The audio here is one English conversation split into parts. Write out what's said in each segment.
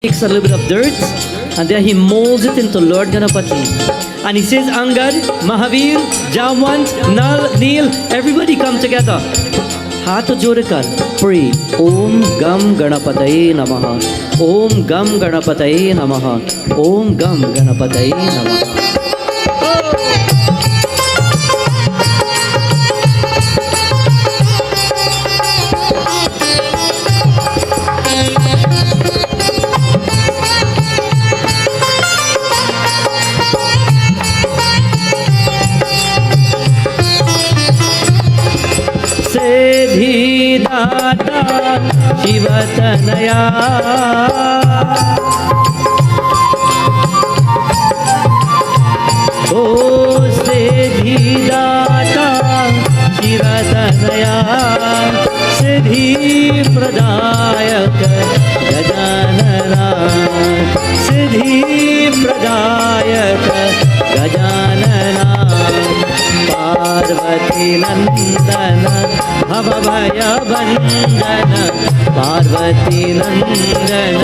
takes a little bit of dirt and then he molds it into Lord Ganapati. And he says, Angad, Mahavir, Jamwant, Nal, Neel, everybody come together. हाथ जोड़कर pray. Om Gam Ganapataye Namaha. Om Gam Ganapataye Namaha. Om Gam Ganapataye Namaha. सिद्धि दाता शिवतनया ओ सिद्धि दाता शिवतनया सिद्धि प्रदायक गजानना सिद्धि प्रदायक गजानना पार्वती नंदन भवभय बंदन पार्वती नंदन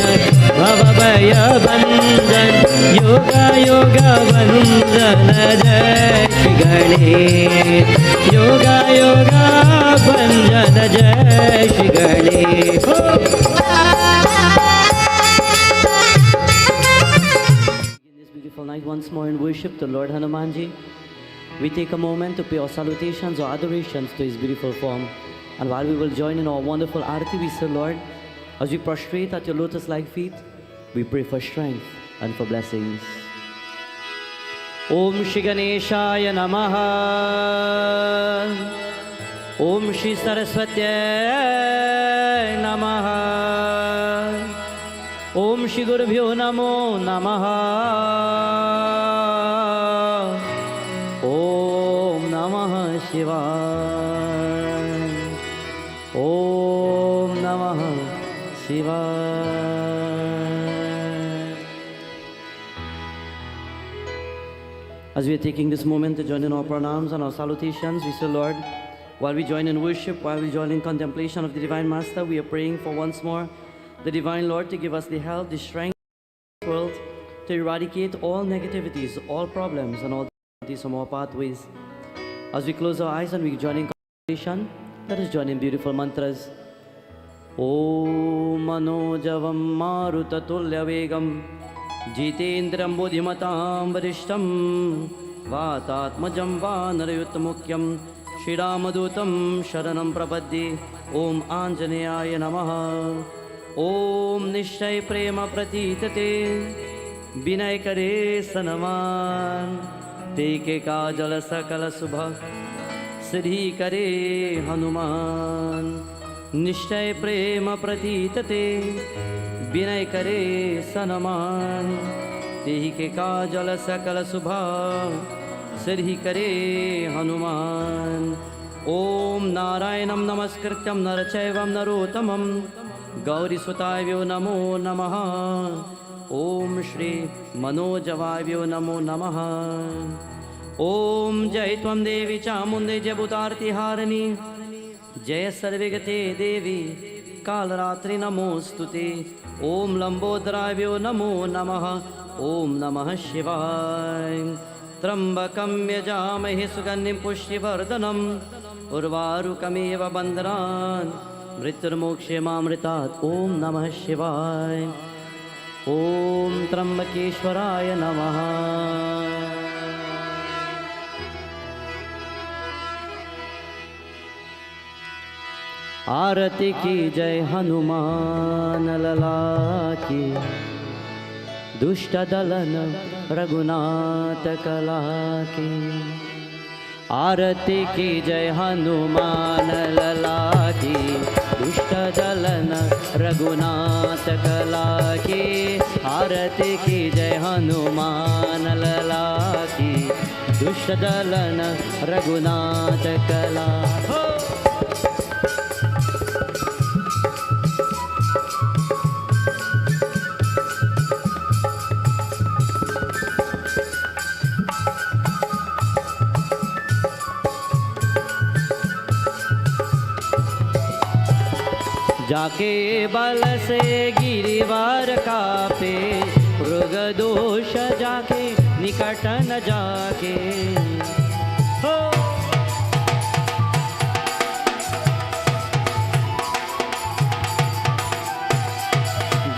भवभय बंदन योगा योगा बंदन जय श्री गणेश योगा योगा बंदन जय Shri Ganesh this beautiful night once more in worship to Lord Hanumanji. We take a moment to pay our salutations or adorations to His beautiful form. And while we will join in our wonderful arati, we say, Lord, as we prostrate at your lotus-like feet, we pray for strength and for blessings. Om Shri Ganeshaya Namaha. Om Shri Saraswatya Namaha. Om Shri Gurubhyo Namo Namaha. Om Namah Shivaya. Om Namah Shivaya. As we are taking this moment to join in our pranams and our salutations, we say, Lord, while we join in worship, while we join in contemplation of the Divine Master, we are praying for once more the Divine Lord to give us the health, the strength in the world to eradicate all negativities, all problems, and all from our pathways. As we close our eyes and we join in contemplation, let us join in beautiful mantras. Om Manojavam Marutatulya Vegam Jitendram Buddhimatam Varishtam Vatatmajam Vanarayuttamukyam Shri Ramadutam Sharanam Prapadde. Om Anjaneyaya Namaha. Om Nishtay Prema Pratitate Binay Kare Sanaman Teke Kajal Sakala Subha Siddhi Kare Hanuman Nishtay Prema Pratitate Binay Kare Sanaman Teke Kajal Sakala Subha Siddhi Kare Hanuman Om Narayanam Namaskrityam Narachaivam Narotamam Gauri Sutayvyo Namo Namaha Om Shri Manojavayvyo Namo Namaha. Om Jai Tvam Devi Chamunde Jabutarti Harani Jai Sarvegate Devi Kalaratri Namostute. Om Lambodravyo Namo Namaha. Om Namah Shivaya. Trambakam Yajamahe Sugandhim Pushtivardhanam Urvarukamiva Bandhanan Mrityurmokshe Mamritat. Om Namah Shivaya. Om Trambakeshwaraya Namaha. आरती की जय हनुमान लला की दुष्ट दलन रघुनाथ कला की आरती की जय हनुमान लला की दुष्ट दलन रघुनाथ कला की आरती की जय हनुमान लला की दुष्ट दलन रघुनाथ कला. जाके बल से गिरिवार कापे, मृग दोष जाके निकट न जाके। हो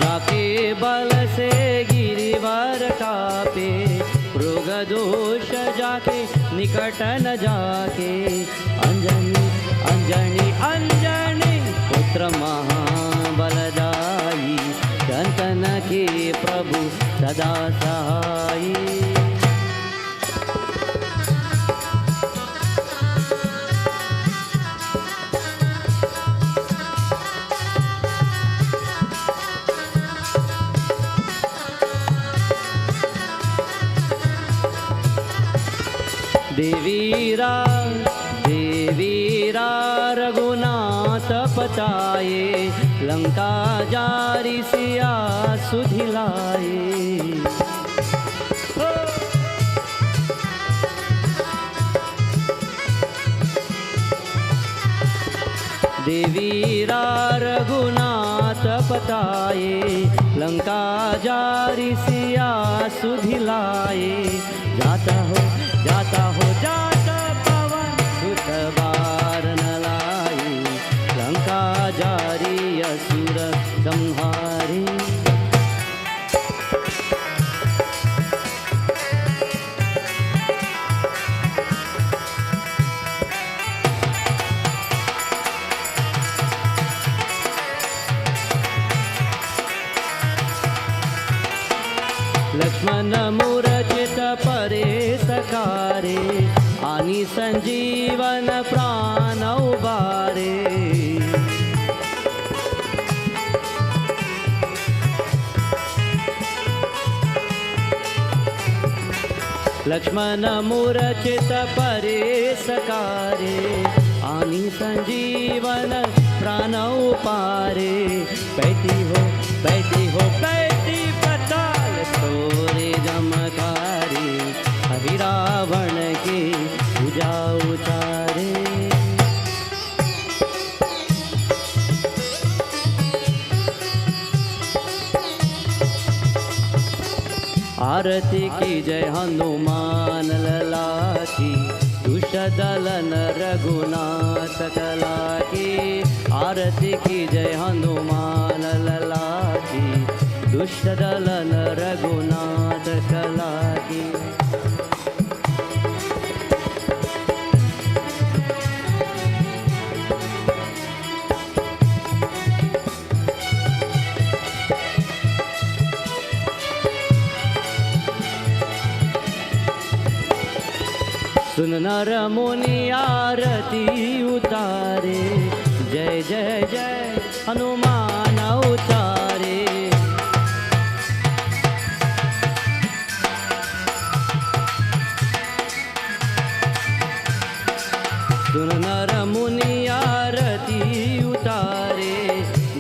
जाके बल से गिरिवार कापे, मृग दोष जाके निकट न जाके। अंजनी अंजनी अंजनी पुत्र महाबलदाई, संतन के प्रभु सदा सहाई। देवीरा देवीरा रघुनाथ पताये, लंका जारी सिया सुधिलाए। देवीरा रघुनाथ पताये, लंका जारी सिया सुधिलाए। जाता हो जाता पवन सुत बार न लाई, लंका जारी असुर संहारी। लक्ष्मण मूरचित परे सकारे, आनी संजीवन प्राण उबारे। लक्ष्मण मूरचित परे सकारे, आनी संजीवन प्राण उपारे। पैती हो पैती पताल तोरे जमकारी, हरि रावण के पूजा उतारे। आरती की जय हनुमान लला की, दुष्ट दलन रघुनाथ कला की। आरती की जय हनुमान लला की, दुष्ट दलन रघुनाथ कला की। सुन नर मुनि आरती उतारे, जय जय जय हनुमान उतारे। सुन नर मुनि आरती उतारे,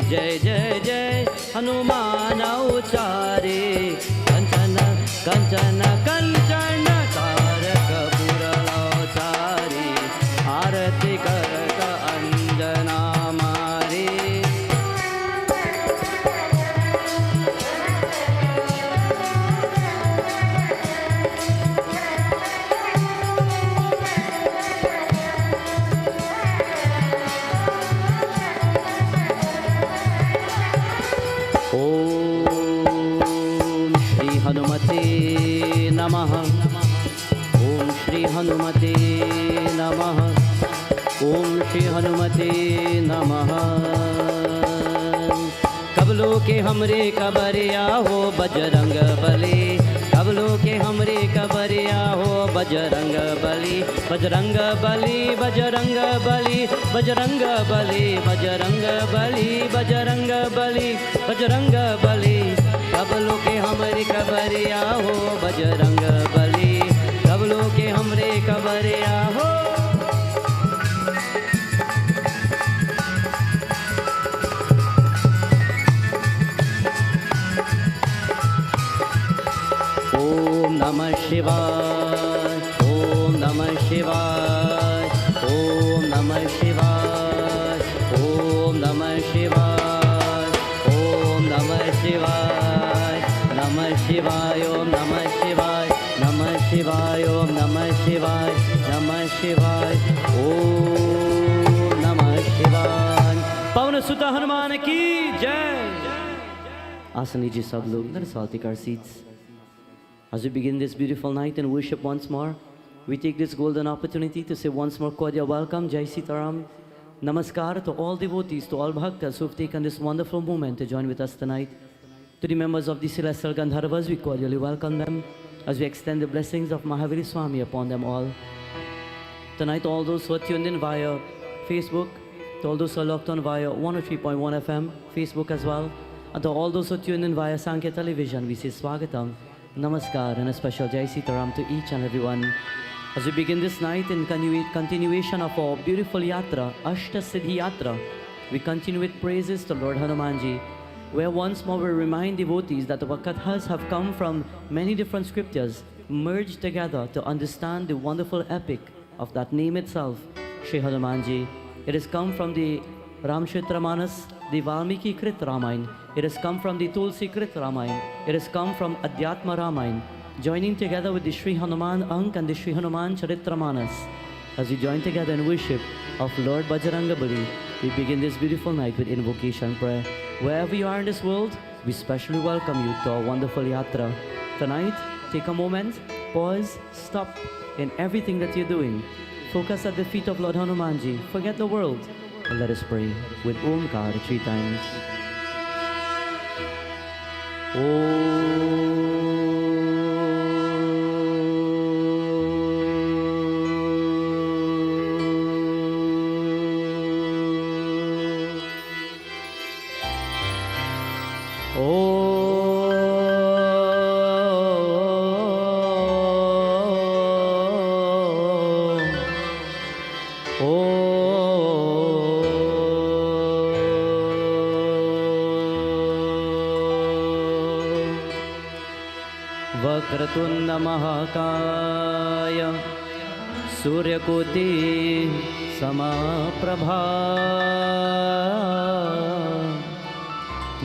जय जय जय हनुमान उचारे। कंचन कंचन कंचन तारक पुरलोचारी, आरती करत अंजना मारे। ओम श्री हनुमते नमः। ओम श्री हनुमते नमः। ओम श्री हनुमते नमः। कबलों के हमरे कबरिया हो बजरंग बली, कबलों के हमरे कबरिया हो बजरंग बली। बजरंग बली बजरंग बली बजरंग बली बजरंग बली बजरंग बली बजरंग बली। कबलों के हमरे कबरिया हो बजरंग बली, कबलों के हमरे कबरिया हो। ओम नमः शिवाय, ओम नमः शिवाय, ओम नमः शिवाय, ओम नमः शिवाय। Namah Shivaya, Om Namah Shivaya, Namah Shivaya, Om Namah Shivaya, Namah Shivaya, Om Namah Shivaya. Pavan Sutta Hanuman ki Jai. आसन लीजिए सब लोग, let us all take our seats. As we begin this beautiful night and worship once more, we take this golden opportunity to say once more cordial welcome, Jai Sitaram, Namaskar to all devotees, to all bhaktas who have taken this wonderful moment to join with us tonight. To the members of the Celestial Gandharvas, we cordially welcome them as we extend the blessings of Mahaviri Swami upon them all. Tonight, all those who are tuned in via Facebook, to all those who are locked on via 103.1 FM, Facebook as well, and to all those who tune in via Sankhya television, we say Swagatam, Namaskar, and a special Jai Sitaram to each and everyone. As we begin this night in continuation of our beautiful Yatra, Ashta Siddhi Yatra, we continue with praises to Lord Hanumanji, where once more we remind devotees that our kathas have come from many different scriptures, merged together to understand the wonderful epic of that name itself, Shri Hanumanji. It has come from the Ramcharitamanas, the Valmiki Krit Ramayana. It has come from the Tulsi Krit Ramayana. It has come from Adhyatma Ramayana, joining together with the Sri Hanuman Ank and the Sri Hanuman Charitramanas. As we join together in worship of Lord Bajrangabali, we begin this beautiful night with invocation prayer. Wherever you are in this world, we specially welcome you to our wonderful Yatra. Tonight, take a moment, pause, stop in everything that you're doing. Focus at the feet of Lord Hanumanji. Forget the world. And let us pray with Omkar 3 times. Om. Vakratunda महाकाय सूर्यकोटि समप्रभा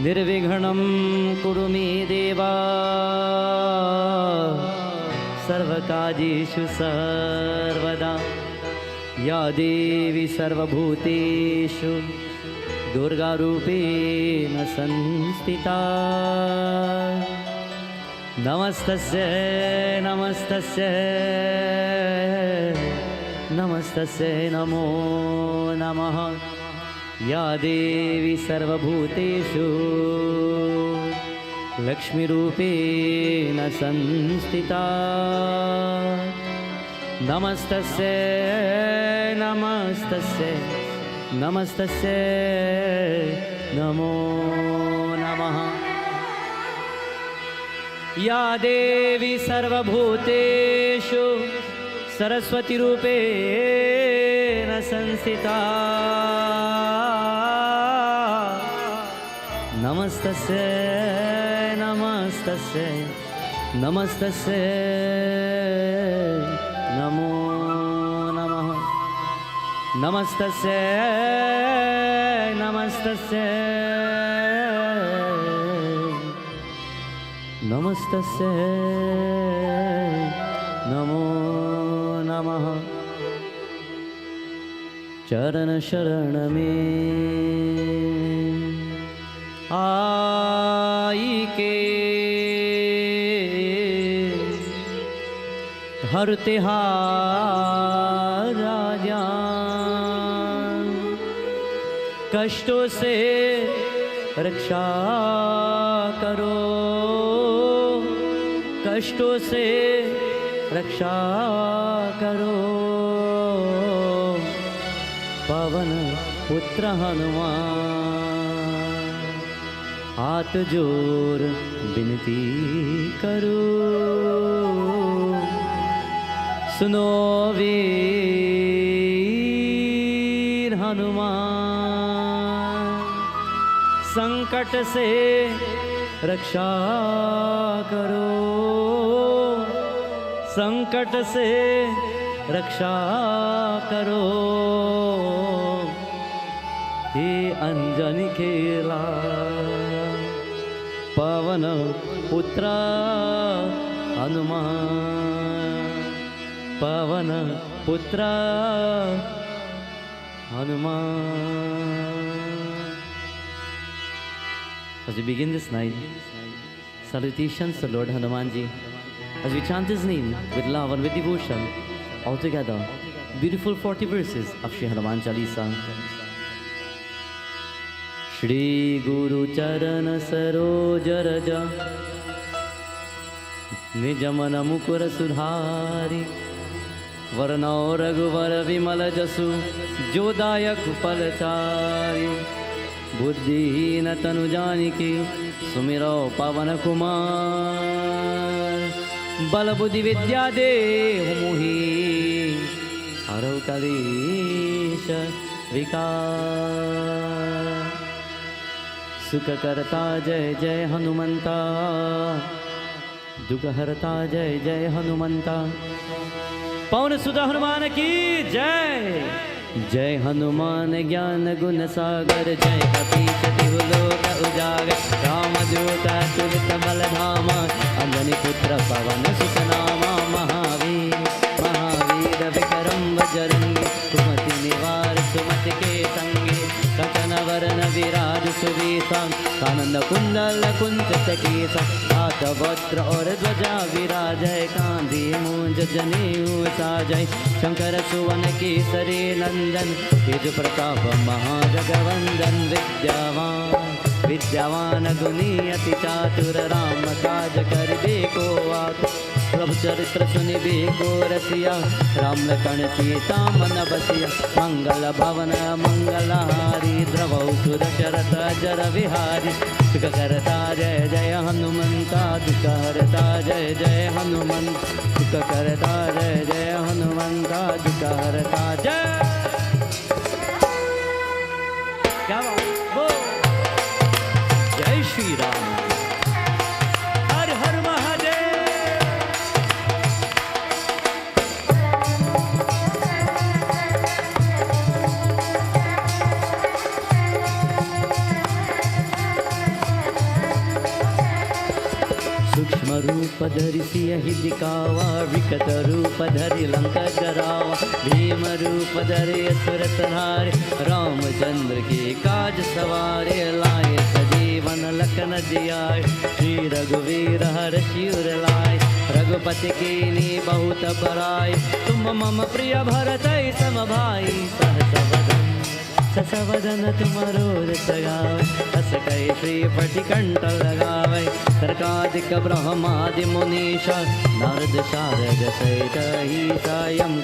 निर्विघ्नं कुरु मे देवा सर्वकार्येषु सर्वदा या देवी सर्वभूतेषु दुर्गारूपेण संस्थिता नमस्तस्यै नमस्तस्यै नमस्तस्यै नमो नमः या देवी सर्वभूतेषु लक्ष्मीरूपेण संस्थिता नमस्तस्यै नमस्तस्यै नमस्तस्यै नमो नमः या देवी सर्वभूतेषु सरस्वतीरूपेण संस्थिता नमस्तस्यै नमस्तस्यै नमस्तस्यै नमो नमः नमस्तस्यै नमस्तस्यै नमस्तस्यै नमो नमः चरण शरण में आई के हर तिहार राजा कष्टों से रक्षा करो कष्टों से रक्षा करो पवन पुत्र हनुमान हाथ जोर विनती करो सुनो वीर हनुमान संकट से रक्षा करो संकट से रक्षा करो हे अंजनी खेला पवन पुत्र हनुमान, पवन पुत्र Hanuman. As we begin this night, salutations to Lord Hanumanji. As we chant his name with love and with devotion, all together, beautiful 40 verses of Shri Hanuman Chalisa. Shri Guru Charana Saroj Raja Nijamana Mukura Sudhari Varnao Raghuvar Vimala Jasu Jodayak Palachari Buddhihina Tanujaniki Sumiro Pavana Kumar Bala Buddhi Vidya Dev Haro Kalisha Vikar Sukha Karta Jai Jai Hanumanta Dukha Harta Jai Jai Hanumanta Pawan Sudha Hanuman ki Jai Jai Hanuman Gyan Gun Sagar Jai Kapich Tihuloka Ujagar Ramaduta Tulita Baladhama Andani Putra Pavan Sutanama Mahavir Mahavir Vikaram Vajarangi Kumati Nivar Sumati Ke Sangi Kachana Varana Viraj Suvisa Kananda Kundala Kunchata Kisa Ata Vatra Aur Dvaja Virajai Kandi Munj Janeyu Sajai Shankara Suvan Kesari Nandan Tej Pratap Mahajagavandan Vidyavan Guni Ati Chatura Rama Kaj Kari Beko Aat Prabhu Charitra Suni Beko Rasiya Ram Lakhan Sita Mana Basiya Mangala Bhavana Mangala Hari Dravau Sudasharata Jara Vihari Sukha Karta Jai Jai Hanumanta Dukha Harta Jai Jai Hanuman Sukha Karta Jai Jai Hanumanta Dukha Harta Jai Kya baat ho Jai Shri Ram Har Har Mahadev Sukshma Rupa Dhari Siyahi Dikawa Vikata Rupa Dhari Lanka Jarawa Bhima Rupa Dhari Asurat Dhari Ramachandra Ki Kaj Saware Laye Sajeevan Lakhan Jiyai Shri Raghuveer Har Shiur Lai Raghupati Kini Bahut Barai Tum Mama Priya Bharatai Samabhai Sahasavadan Sasavadan Tumaro Risagavai Asakai Shri Patikanta Lagavai Sarkadika Brahmadi Munisha Narad Sharad Saita Hisa Yam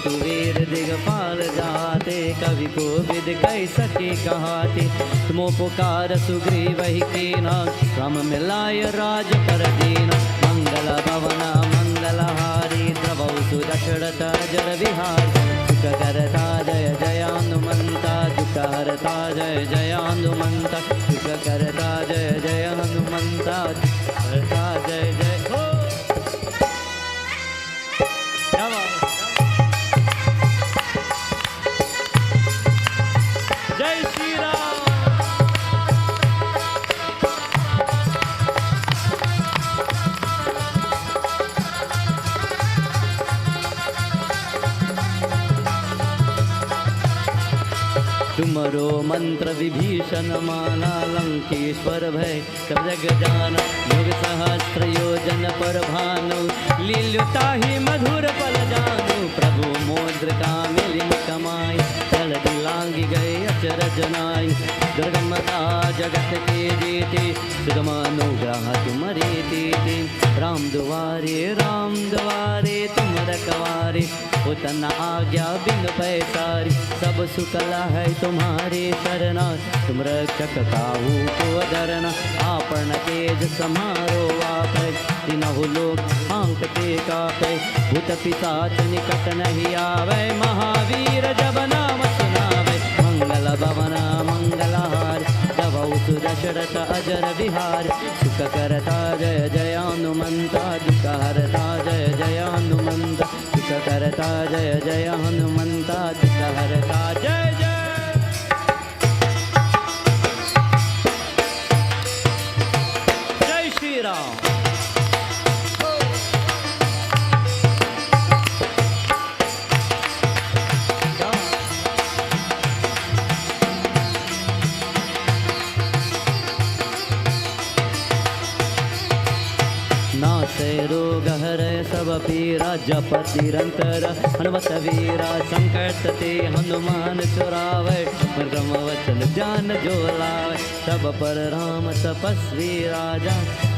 Kuver Digapal Jate Kavi Ko Vid Kai Saki Kahati Tumo Pukara Sugriva Hikina Rama Milaya Raj Paradina Mangala Bhavana Mangala Hari Dravau Sudasharata Jara Vihar Sukha Karta Jaya Jaya Hanumanta Dukha Harta Jaya Jaya Hanumanta Sukha Karta Jaya Jaya Hanumanta Dukha Harta Jaya Jaya Ho Jai Shri Ram तुमरो मंत्र विभीषण माना लंकेश्वर भय सब जग जाना युग सहस्त्र योजन पर भानु लील्युताहि मधुर पल जानु प्रभु मोद्रिका मिलिम कमाई तल दिलांगी गए अचरज नाई दुर्गमता जगत के जेते सुगमानुग्रह तुम्हारे देते राम दुआरे तुम रखवारे उतना आज्ञा बिन पैसारी सब सुकला है तुम्हारे शरणा तुम रक्षक काहू को डरना आपण तेज समारो आप तीनहु लोक आंकते कापे भूत पिशाच निकट नहीं आवे महावीर जब नाम सुनावे मंगल भवना मंगलहार दवौ सुदशरथ अजर विहार सुख करता जय जय हनुमंता दुख हरता जय जय हनुमंता सुख करता जय जय हनुमंता दुख हरता जय जय Jai Ram. रोग हरे सब पीरा जपति निरंतर हनुमत वीरा संकट ते हनुमान छुड़ावे ब्रह्म वचन ध्यान जो लावे सब पर राम तपस्वी राजा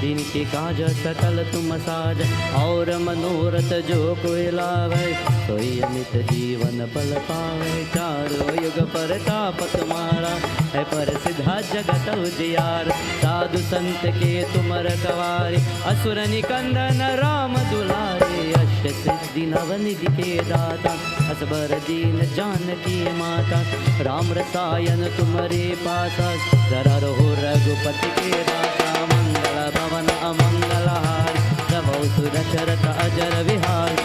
इनके काज सकल तुम साज और मनोरथ जो कोई लावे सोई अमित जीवन पल पावे चारों युग पर ताप तुम्हारा है पर सिद्धा जगत उजियार साधु संत के तुम रखवारे असुर निकंदन राम दुलारे अष्ट सिद्धि नवनिधि के दाता असबर दीन जानकी माता राम रसायन तुम्हारे पासा जरा रहो रघुपति के दाता मंगल भवन अमंगल हार प्रभु सुदशरथ अजर विहार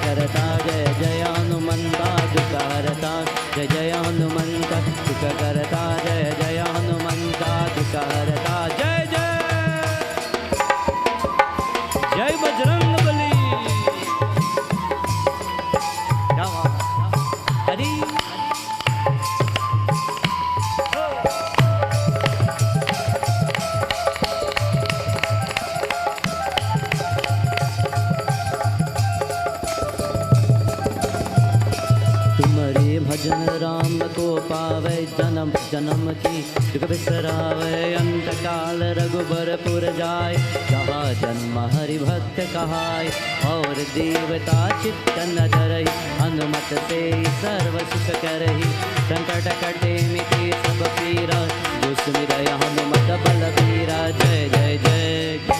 करता जय जय हनुमंता दुख हरता जय जय हनुमंता सुख करता जय जय हनुमंता दुख हरता जय जय जय बजरंग बली हरि तुम्हारे भजन राम को पावे जन्म जन्म की दुख बिसरावे अंत काल रघुबरपुर जाय जहाँ जन्म हरि भक्त कहाय और देवता चित्त न धरहि हनुमत से सर्व सुख करहि संकट कटे मिटे सब पीरा दुष्मिरय हनुमत बलबीरा जय जय जय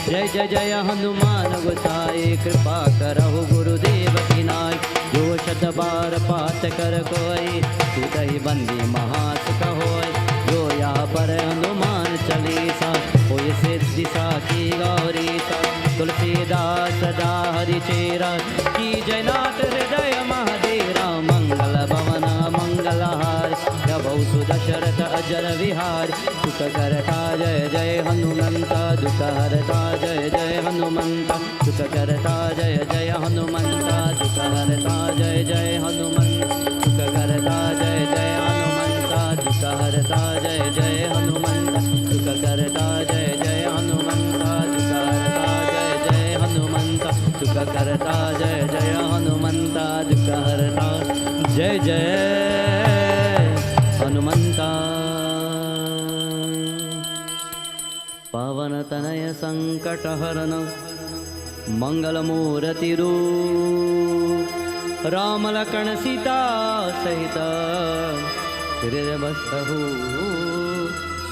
जय जय जय हनुमान गोसाई कृपा करहु गुरुदेव की नाय जो शत बार पाठ कर कोई सुतहि बंदी महासुख होय जो यहाँ पर हनुमान चालीसा होय सिद्धि साखी गौरी सा तुलसीदास सदा हरि चेरा की जयनाथ हृदय महादेरा मंगल भवन मंगल हार प्रभु सुदशरथ अजर विहार सुख करता जय जय हनुमंता दुख हरता जय जय हनुमंता सुख करता जय जय हनुमंता दुख हरता जय जय हनुमंता सुख करता जय जय हनुमंता दुख हरता जय जय हनुमंता सुख करता जय जय हनुमंता दुख हरता जय जय हनुमंता सुख करता जय जय हनुमंता दुख हरता जय जय हनुमंता पवन तनय संकट हरन मंगल मूर्ति रूप राम लखन सीता सहित हृदय बसहु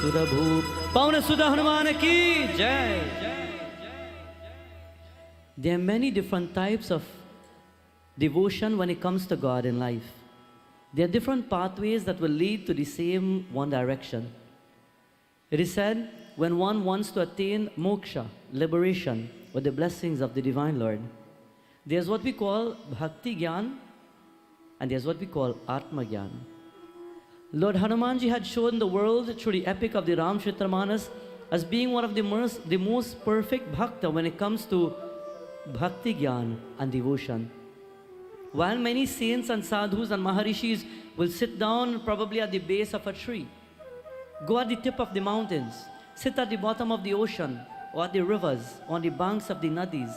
सुरभूप पवन सुत हनुमान की जय. There are many different types of devotion when it comes to God in life. There are different pathways that will lead to the same one direction. It is said, when one wants to attain moksha, liberation, with the blessings of the Divine Lord, there's what we call bhakti gyan and there's what we call atma gyan. Lord Hanumanji had shown the world through the epic of the Ramcharitamanas as being one of the most perfect bhakta when it comes to bhakti gyan and devotion. While many saints and sadhus and maharishis will sit down probably at the base of a tree, go at the tip of the mountains, sit at the bottom of the ocean or at the rivers, on the banks of the nadis.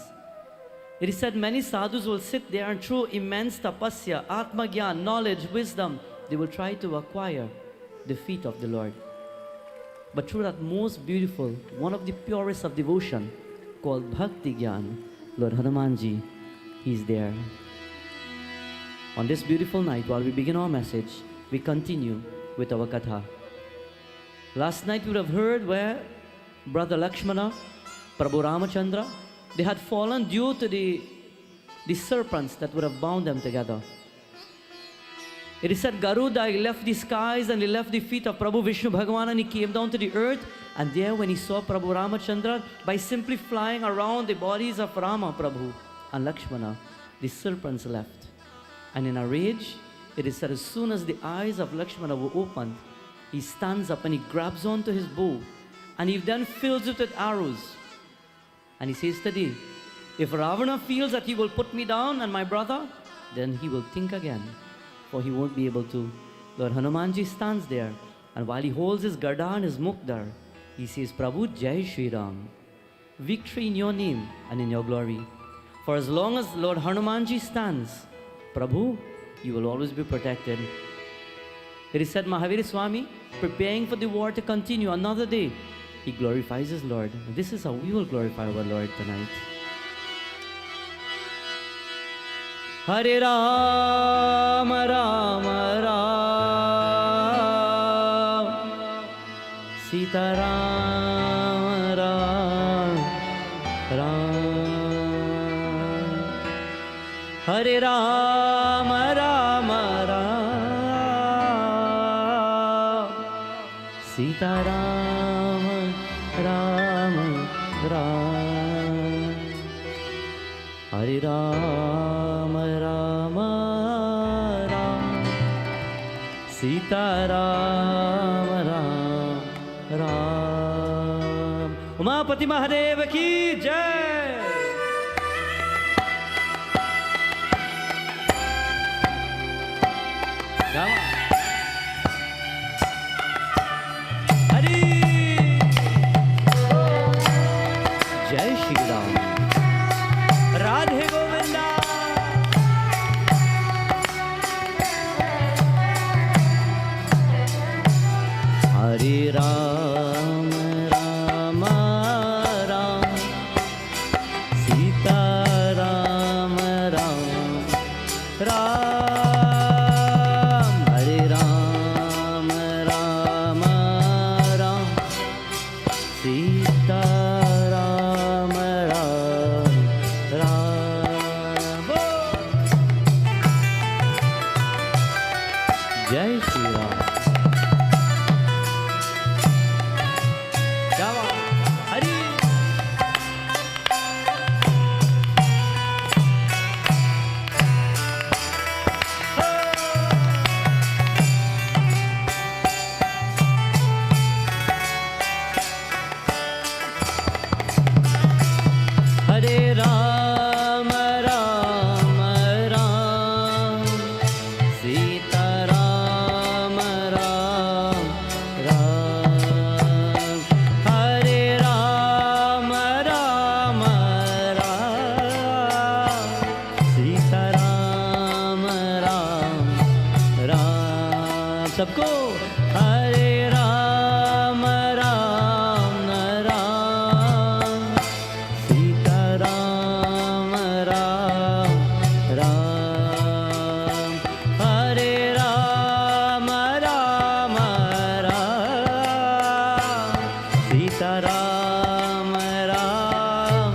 It is said many sadhus will sit there and through immense tapasya, atma gyan, knowledge, wisdom, they will try to acquire the feet of the Lord. But through that most beautiful, one of the purest of devotion, called bhakti gyan, Lord Hanumanji, He is there. On this beautiful night, while we begin our message, we continue with our katha. Last night we would have heard where Brother Lakshmana, Prabhu Ramachandra, they had fallen due to the serpents that would have bound them together. It is said Garuda, he left the skies and he left the feet of Prabhu Vishnu Bhagavan and he came down to the earth. And there when he saw Prabhu Ramachandra, by simply flying around the bodies of Rama, Prabhu and Lakshmana, the serpents left. And in a rage, it is said as soon as the eyes of Lakshmana were opened, he stands up and he grabs onto his bow and he then fills it with arrows. And he says, Siddhi, if Ravana feels that he will put me down and my brother, then he will think again, for he won't be able to. Lord Hanumanji stands there, and while he holds his Gada and his Mukdar, he says, Prabhu, Jai Shri Ram, victory in your name and in your glory. For as long as Lord Hanumanji stands, Prabhu, you will always be protected. It is said, Mahavir Swami, preparing for the war to continue another day, he glorifies his Lord. This is how we will glorify our Lord tonight. Hare Ram, Ram Ram, Sita Ram, Ram Ram, Hare Ram, Ram Ram, Sita Ram, Ram Ram, Hare Ram, Ram Ram, Sita Ram, Ram Ram. Umapati Mahadev ki Jai. Hari Jai Shri Ram. Radhe Govinda. Hare Ram, Ram Ram, Sita Ram, Ram Ram, Hare Ram, Ram Ram, Sita Ram, Ram Ram. Jai Shri Ram. सबको हरे राम राम राम सीता राम राम राम हरे राम राम राम सीता राम राम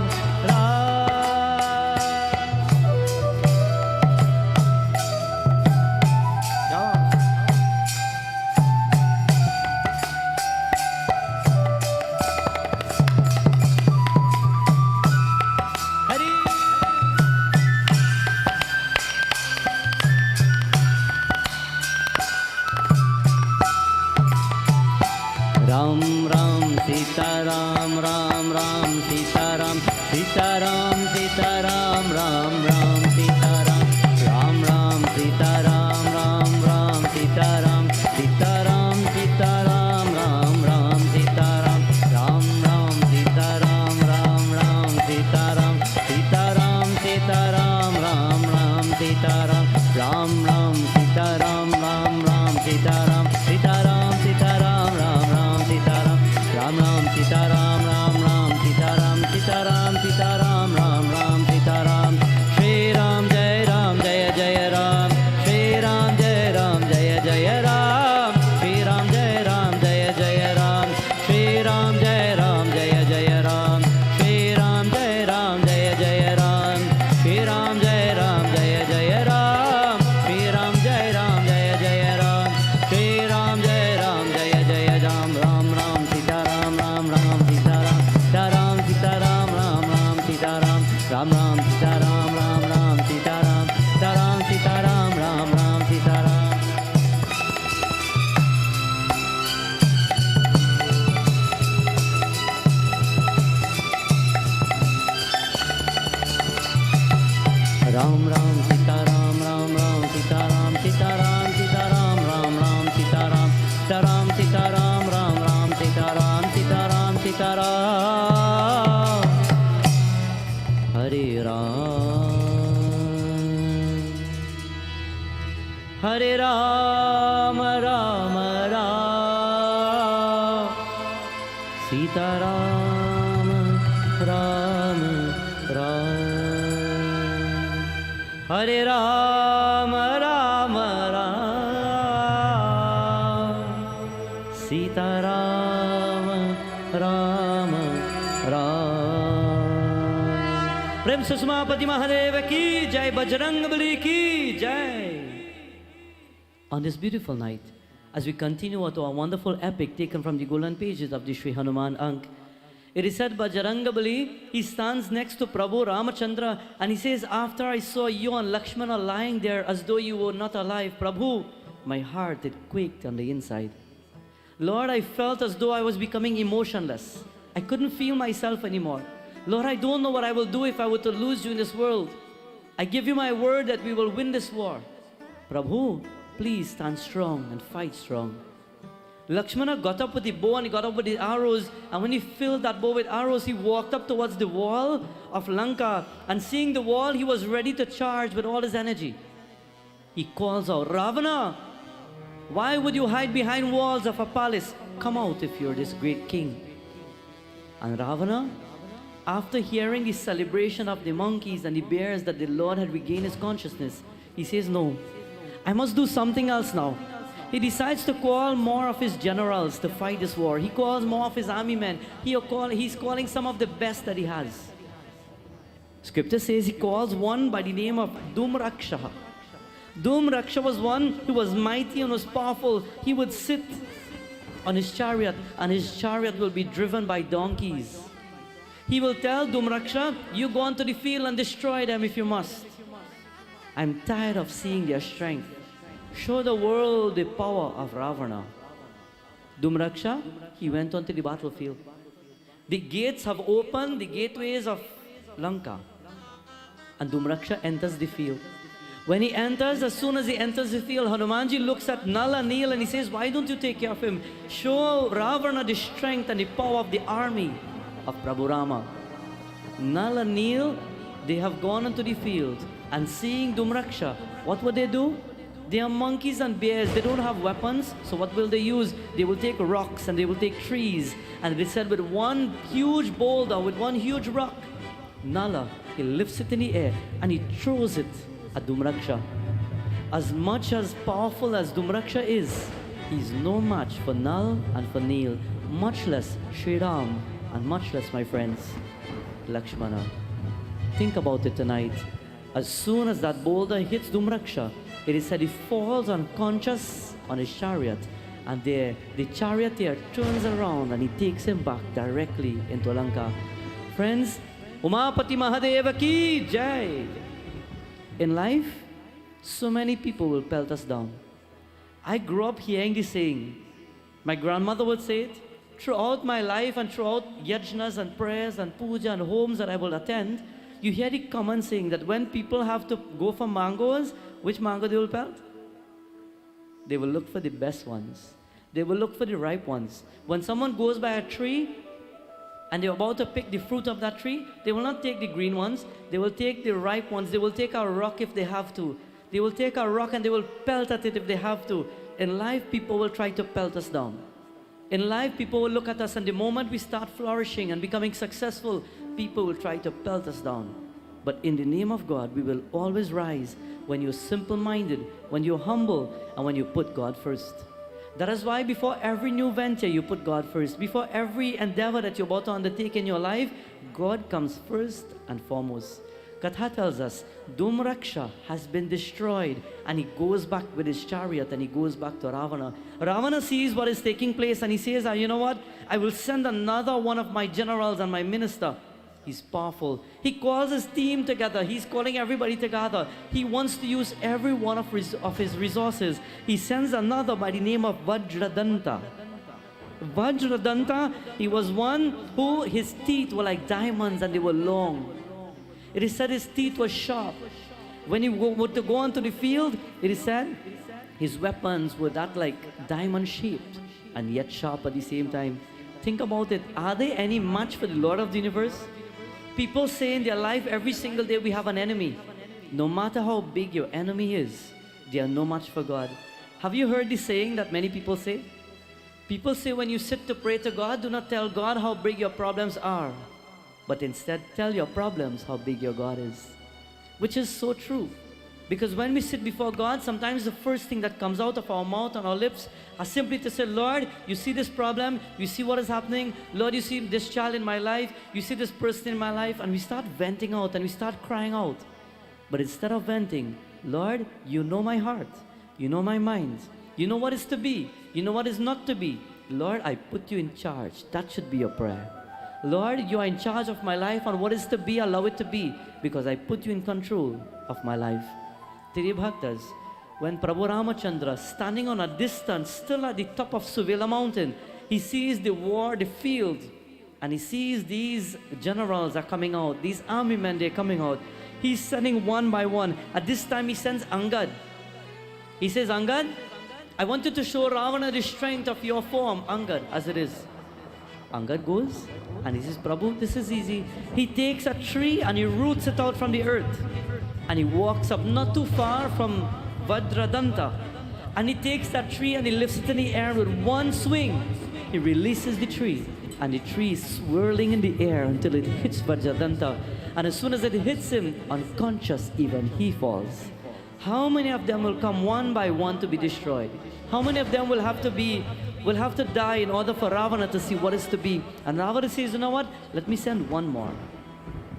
राम राम सीता राम राम राम सीता राम सीता राम सीता राम राम राम सीता राम राम राम सीता राम राम राम सीता राम सीता राम सीता राम राम राम सीता राम राम राम सीता राम राम राम सीता राम सीता राम सीता राम राम राम सीता राम राम राम सीता राम राम राम सीता राम सीता राम सीता राम राम राम सीता राम राम राम सीता राम राम राम सीता राम सीता राम सीता राम राम राम सीता राम श्री राम जय जय राम श्री राम जय जय राम श्री राम जय जय राम श्री राम जय जय राम श्री राम जय जय राम श्री राम जय जय राम श्री राम जय जय राम श्री राम जय जय Ram Ram Ram Sita Ram Ram Ram Sita Ram Sita Ram Ram Ram Sita Ram Ram Ram Sita Ram Ram Ram Sita Ram Sita Ram Ram Ram Sita Ram Ram Ram Sita Ram Ram Ram Sita Ram Sita Ram Sita Ram Ram Ram Sita Ram Sita Ram Sita Ram Ram Ram Sita Ram Sita Ram Sita Ram Hare Ram Hare Ram Ram Ram Sita Ram Ram Ram Hare Ram Ram Ram Sita Ram Ram Ram Prem Susmapati Mahadeva ki Jai Bajrangbali ki Jai. On this beautiful night, as we continue to our wonderful epic taken from the golden pages of the Sri Hanuman Ank, it is said Bajrangabali, he stands next to Prabhu Ramachandra and he says, after I saw you and Lakshmana lying there as though you were not alive, Prabhu, my heart, it quaked on the inside. Lord, I felt as though I was becoming emotionless. I couldn't feel myself anymore. Lord, I don't know what I will do if I were to lose you in this world. I give you my word that we will win this war. Prabhu, please stand strong and fight strong. Lakshmana got up with the bow and he got up with the arrows, and when he filled that bow with arrows, he walked up towards the wall of Lanka, and seeing the wall, he was ready to charge with all his energy. He calls out, Ravana, why would you hide behind walls of a palace? Come out if you're this great king. And Ravana, after hearing the celebration of the monkeys and the bears that the Lord had regained his consciousness, he says, no, I must do something else now. He decides to call more of his generals to fight this war. He calls more of his army men. He's calling some of the best that he has. Scripture says he calls one by the name of Dhumraksha. Dhumraksha was one who was mighty and was powerful. He would sit on his chariot, and his chariot will be driven by donkeys. He will tell Dhumraksha, you go on to the field and destroy them if you must. I'm tired of seeing their strength. Show the world the power of Ravana. Dhumraksha, he went on to the battlefield. The gates have opened, the gateways of Lanka. And Dhumraksha enters the field. When he enters, as soon as he enters the field, Hanumanji looks at Nal and Neel and he says, why don't you take care of him? Show Ravana the strength and the power of the army of Prabhu Rama. Nal and Neel, they have gone into the field, and seeing Dhumraksha, what would they do? They are monkeys and bears. They don't have weapons, so what will they use? They will take rocks and they will take trees. And they said with one huge boulder, with one huge rock, Nala, he lifts it in the air and he throws it at Dhumraksha. As much as powerful as Dhumraksha is, he's no match for Nal and for Neel, much less Sri Ram, and much less, my friends, Lakshmana. Think about it tonight. As soon as that boulder hits Dhumraksha, it is said he falls unconscious on his chariot, and there the charioteer turns around and he takes him back directly into Lanka. Friends, Umapati Mahadeva ki Jai. In life, so many people will pelt us down. I grew up hearing this saying. My grandmother would say it. Throughout my life and throughout yajnas and prayers and puja and homes that I will attend, you hear the common saying that when people have to go for mangoes, which mango they will pelt? They will look for the best ones. They will look for the ripe ones. When someone goes by a tree and they're about to pick the fruit of that tree, they will not take the green ones. They will take the ripe ones. They will take a rock if they have to. They will take a rock and they will pelt at it if they have to. In life, people will try to pelt us down. In life, people will look at us, and the moment we start flourishing and becoming successful, people will try to pelt us down. But in the name of God, we will always rise when you're simple-minded, when you're humble, and when you put God first. That is why before every new venture, you put God first. Before every endeavor that you're about to undertake in your life, God comes first and foremost. Katha tells us, Dhumraksha has been destroyed, and he goes back with his chariot and he goes back to Ravana. Ravana sees what is taking place and he says, you know what? I will send another one of my generals and my minister. He's powerful. He calls his team together. He's calling everybody together. He wants to use every one of his resources. He sends another by the name of Vajradanta. Vajradanta, he was one who his teeth were like diamonds and they were long. It is said his teeth were sharp. When he were to go onto the field, it is said, his weapons were that like diamond shaped and yet sharp at the same time. Think about it. Are they any match for the Lord of the universe? People say in their life every single day we have an enemy. No matter how big your enemy is, they are no match for God. Have you heard the saying that many people say? People say when you sit to pray to God, do not tell God how big your problems are, but instead tell your problems how big your God is. Which is so true. Because when we sit before God, sometimes the first thing that comes out of our mouth and our lips are simply to say, Lord, you see this problem, you see what is happening, Lord, you see this child in my life, you see this person in my life, and we start venting out and we start crying out. But instead of venting, Lord, you know my heart, you know my mind, you know what is to be, you know what is not to be. Lord, I put you in charge. That should be your prayer. Lord, you are in charge of my life, and what is to be, allow it to be, because I put you in control of my life. Dear Bhaktas, when Prabhu Ramachandra, standing on a distance, still at the top of Suvela mountain, he sees the war, the field, and he sees these generals are coming out, these army men, they're coming out. He's sending one by one. At this time, he sends Angad. He says, Angad, I want you to show Ravana the strength of your form, Angad, as it is. Angad goes, and he says, Prabhu, this is easy. He takes a tree and he roots it out from the earth. And he walks up not too far from Vajradanta. And he takes that tree and he lifts it in the air with one swing. He releases the tree. And the tree is swirling in the air until it hits Vajradanta. And as soon as it hits him, unconscious even, he falls. How many of them will come one by one to be destroyed? How many of them will have to die in order for Ravana to see what is to be? And Ravana says, you know what? Let me send one more.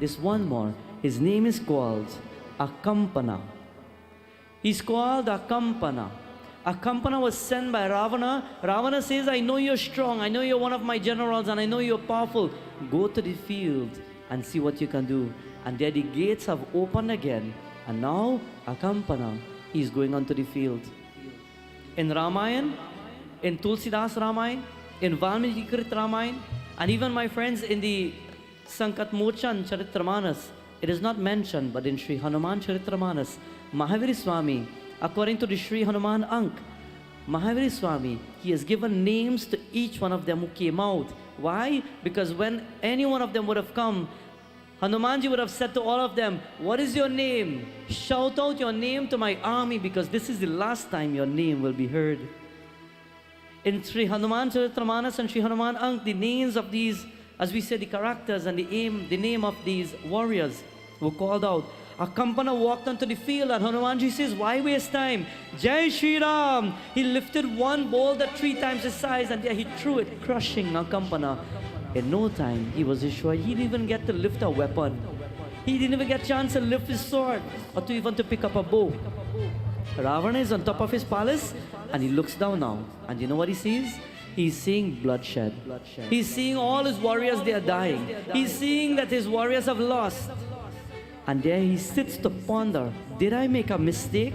This one more. His name is called Akampana. He's called Akampana. Akampana was sent by Ravana. Ravana says, I know you're strong. I know you're one of my generals and I know you're powerful. Go to the field and see what you can do. And there the gates have opened again. And now Akampana is going onto the field. In Ramayana, in Tulsidas Ramayana, in Valmiki Ramayana, and even my friends in the Sankat Mochan Charitramanas, it is not mentioned, but in Sri Hanuman Charitramanas, Mahaviri Swami, according to the Sri Hanuman Ank, Mahaviri Swami, he has given names to each one of them who came out. Why? Because when any one of them would have come, Hanumanji would have said to all of them, what is your name? Shout out your name to my army, because this is the last time your name will be heard. In Sri Hanuman Charitramanas and Sri Hanuman Ank, the names of these, as we say, the characters and the name of these warriors were called out. Akampana walked onto the field and Hanumanji says, why waste time? Jai Shri Ram! He lifted one boulder 3 times his size and there he threw it, crushing Akampana. In no time, he was destroyed. He didn't even get to lift a weapon. He didn't even get a chance to lift his sword or to even to pick up a bow. Ravana is on top of his palace and he looks down now. And you know what he sees? He's seeing bloodshed. He's seeing all his warriors, they are dying. He's seeing that his warriors have lost. And there he sits to ponder, did I make a mistake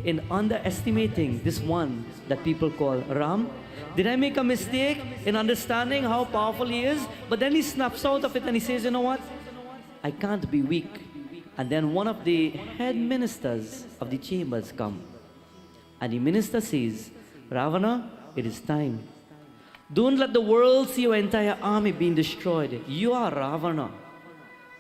in underestimating this one that people call Ram? Did I make a mistake in understanding how powerful he is? But then he snaps out of it and he says, you know what? I can't be weak. And then one of the head ministers of the chambers come. And the minister says, Ravana, it is time. Don't let the world see your entire army being destroyed. You are Ravana.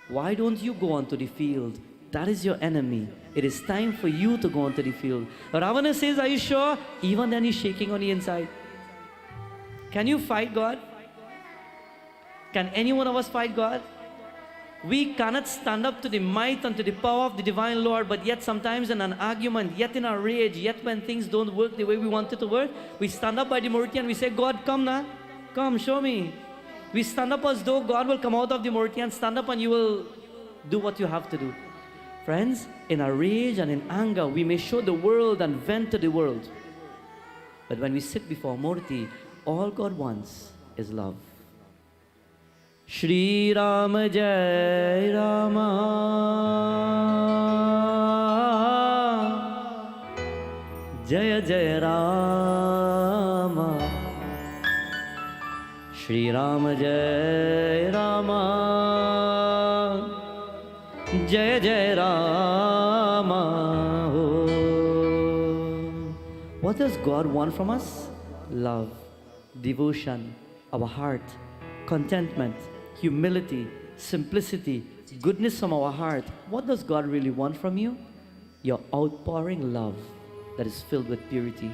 Why don't you go onto the field? That is your enemy. It is time for you to go onto the field. Ravana says, are you sure? Even then he's shaking on the inside. Can you fight God? Can any one of us fight God? We cannot stand up to the might and to the power of the divine Lord, but yet sometimes in an argument, yet in our rage, yet when things don't work the way we want it to work, we stand up by the Murti and we say, God, come now. Come, show me. We stand up as though God will come out of the Murti and stand up and you will do what you have to do. Friends, in our rage and in anger, we may show the world and vent to the world. But when we sit before Murti, all God wants is love. Shri Ram Jai Rama Jaya Jaya Rama Shri Ram Jai Rama Jai Jai Rama. What does God want from us? Love, devotion, our heart, contentment, humility, simplicity, goodness from our heart. What does God really want from you? Your outpouring love that is filled with purity.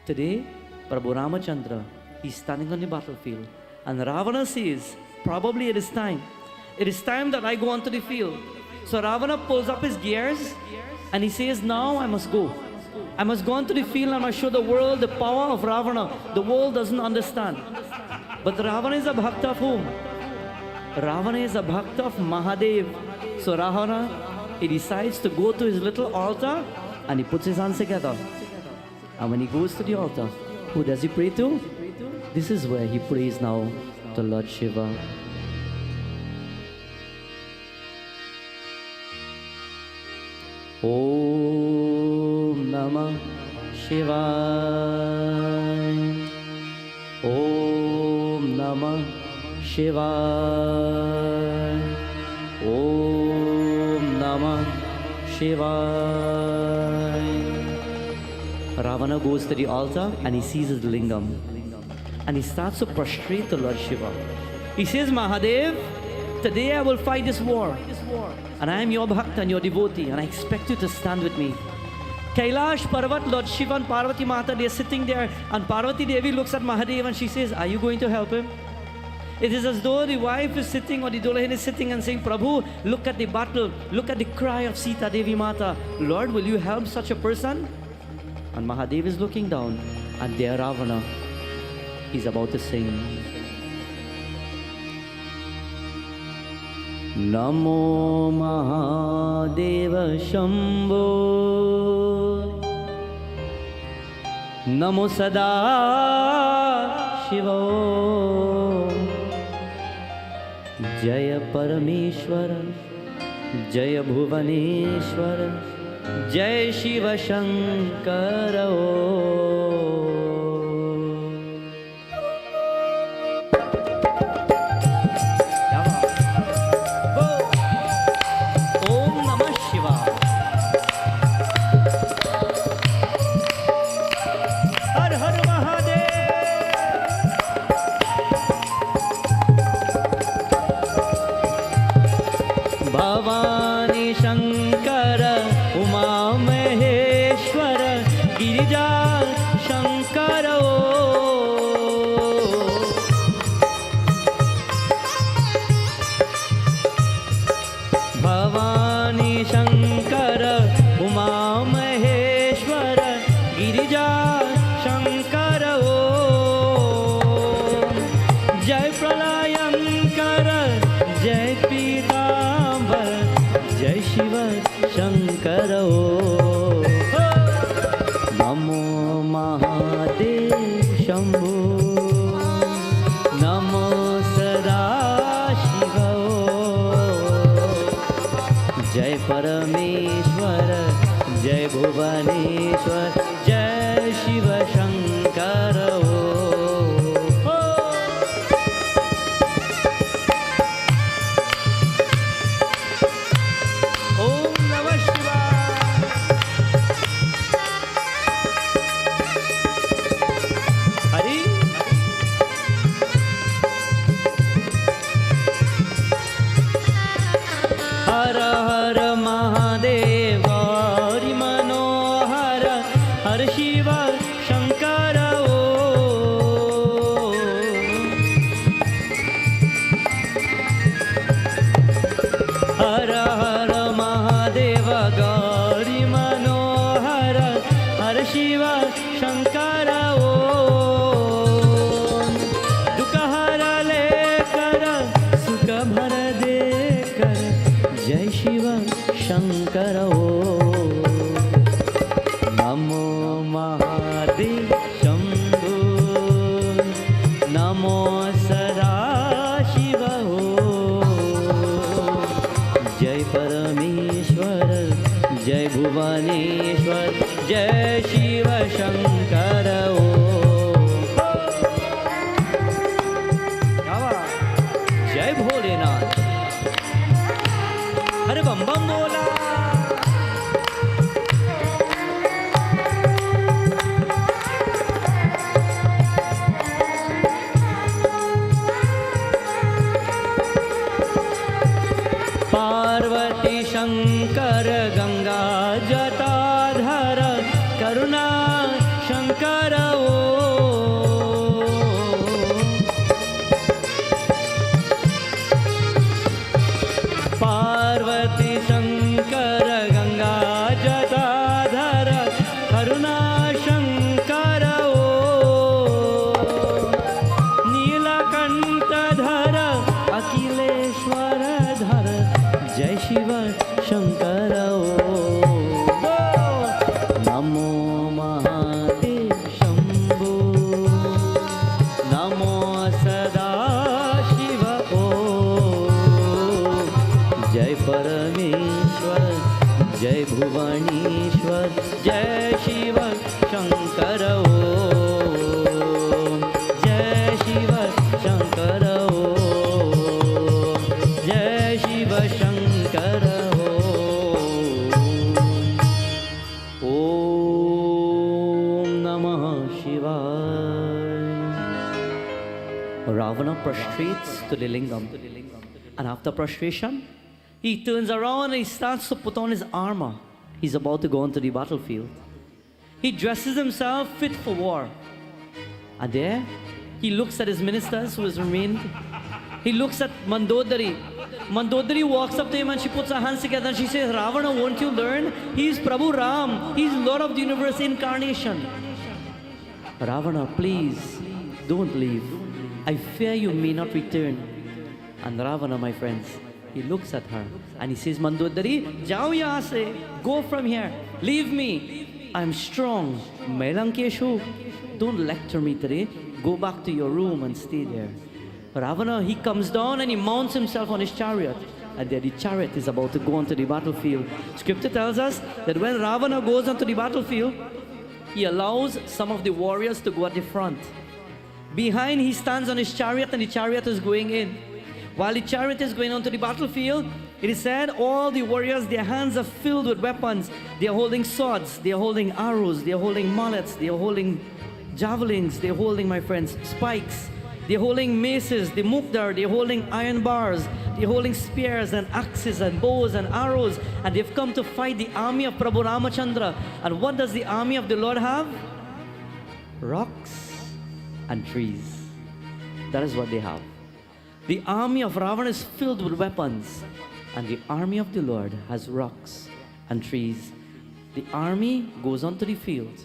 Today, Prabhu Ramachandra, he's standing on the battlefield, and Ravana says, probably it is time. It is time that I go onto the field. So Ravana pulls up his gears and he says, now I must go. I must go onto the field and I must show the world the power of Ravana. The world doesn't understand. But Ravana is a bhakta of whom? Ravana is a bhakta of Mahadev. So Ravana, he decides to go to his little altar and he puts his hands together. And when he goes to the altar, who does he pray to? This is where he prays now to Lord Shiva. Om Namah Shivaya. Om Namah Shivaya. Om Namah Shivaya. Ravana goes to the altar and he sees his lingam. And he starts to prostrate to Lord Shiva. He says, Mahadev, today I will fight this war. And I am your bhakta and your devotee, and I expect you to stand with me. Kailash Parvat, Lord Shiva and Parvati Mata, they are sitting there, and Parvati Devi looks at Mahadev and she says, are you going to help him? It is as though the wife is sitting or the Dulahin is sitting and saying, Prabhu, look at the battle, look at the cry of Sita Devi Mata. Lord, will you help such a person? And Mahadev is looking down, and there Ravana, he's about to sing. Namo Mahadeva Shambho, Namo Sada Shiva, Jaya Parameshwara, Jaya Bhuvaneshwara, Jai Shiva Shankara. Parameshwara, Jai Bhuvaneshwar, Jai Shiva Shankara. Om Namah Shivaya. Hari. Hara Hara Mahadev, Hari Manohara, Har Shiva Shankara. Hara Hara Mahadeva, Hari Manohara, Har Shiva Shankara. Dukha hara lekara, sukha bhara dekara, Jai Shiva Shankara. Namo Mahadev Shambho, Namo Sada Shiva. Jai Parameshwara, Jai Bhuvaneshwar, Jai Shiva Shankara. Jai Bholenath. अरे बम बम बोला। पार्वती शंकर गंगा जटाधर करुणा शंकर ओ। पार्वती शंकर गंगा जटाधर करुणा शंकर ओ। नीलकंठधर अखिलेश्वर धर जय शिव शंकर ओ। नमो महादेव शंभो नमो सदा शिव ओ। जय परमेश्वर जय भुवनेश्वर जय शिव शंकर ओ। जय शिव शंकर ओ। जय शिव शंकर ओ। ओम नमः शिवाय। Ravana prostrates to the lingam, and after prostration he turns around and he starts to put on his armor. He's about to go onto the battlefield. He dresses himself fit for war. And there, he looks at his ministers who has remained. He looks at Mandodari. Mandodari walks up to him and she puts her hands together and she says, Ravana, won't you learn? He is Prabhu Ram. He is Lord of the Universe incarnation. Ravana, please, don't leave. I fear you may not return. And Ravana, my friends, he looks at her and he says, Mandodari, jao yahan se, go from here, leave me. I'm strong. Mailankeshu, don't lecture me today. Go back to your room and stay there. Ravana, he comes down and he mounts himself on his chariot. And there the chariot is about to go onto the battlefield. Scripture tells us that when Ravana goes onto the battlefield, he allows some of the warriors to go at the front. Behind, he stands on his chariot and the chariot is going in. While the chariot is going onto the battlefield, it is said all the warriors, their hands are filled with weapons. They are holding swords, they are holding arrows, they are holding mallets, they are holding javelins, they are holding, my friends, spikes. They're holding maces, the mukdar, they're holding iron bars, they're holding spears and axes and bows and arrows, and they've come to fight the army of Prabhu Ramachandra. And what does the army of the Lord have? Rocks and trees. That is what they have. The army of Ravana is filled with weapons, and the army of the Lord has rocks and trees. The army goes onto the field.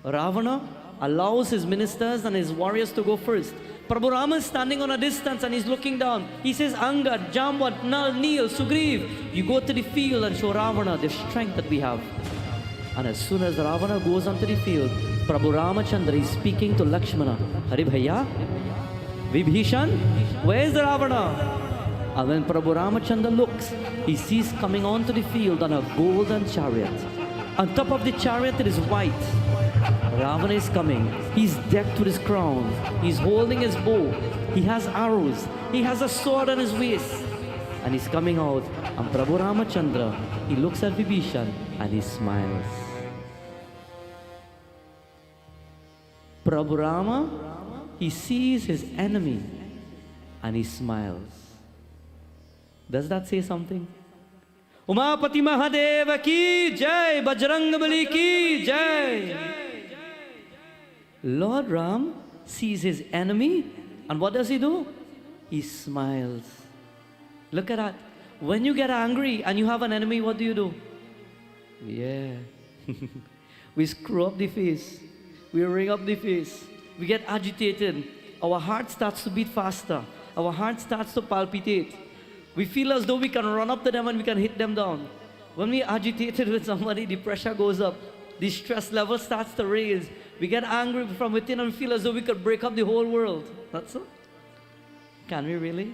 Ravana allows his ministers and his warriors to go first. Prabhu Rama is standing on a distance and he's looking down. He says, Angad, Jamwat, Nal, Neel, Sugriv, you go to the field and show Ravana the strength that we have. And as soon as Ravana goes onto the field, Prabhu Ramachandra is speaking to Lakshmana. Hari Bhaiya, Vibhishan, where is Ravana? And when Prabhu Ramachandra looks, he sees coming onto the field on a golden chariot. On top of the chariot it is white. Ravana is coming. He's decked with his crown. He's holding his bow. He has arrows. He has a sword on his waist. And he's coming out. And Prabhu Ramachandra, he looks at Vibhishan and he smiles. Prabhu Rama, he sees his enemy and he smiles. Does that say something? Umapati Mahadeva ki jai, Bajrang ki jai. Lord Ram sees his enemy, and what does he do? He smiles. Look at that. When you get angry and you have an enemy, what do? Yeah. We screw up the face. We wring up the face. We get agitated. Our heart starts to beat faster. Our heart starts to palpitate. We feel as though we can run up to them and we can hit them down. When we are agitated with somebody, the pressure goes up. The stress level starts to raise. We get angry from within and feel as though we could break up the whole world. That's so? Can we really?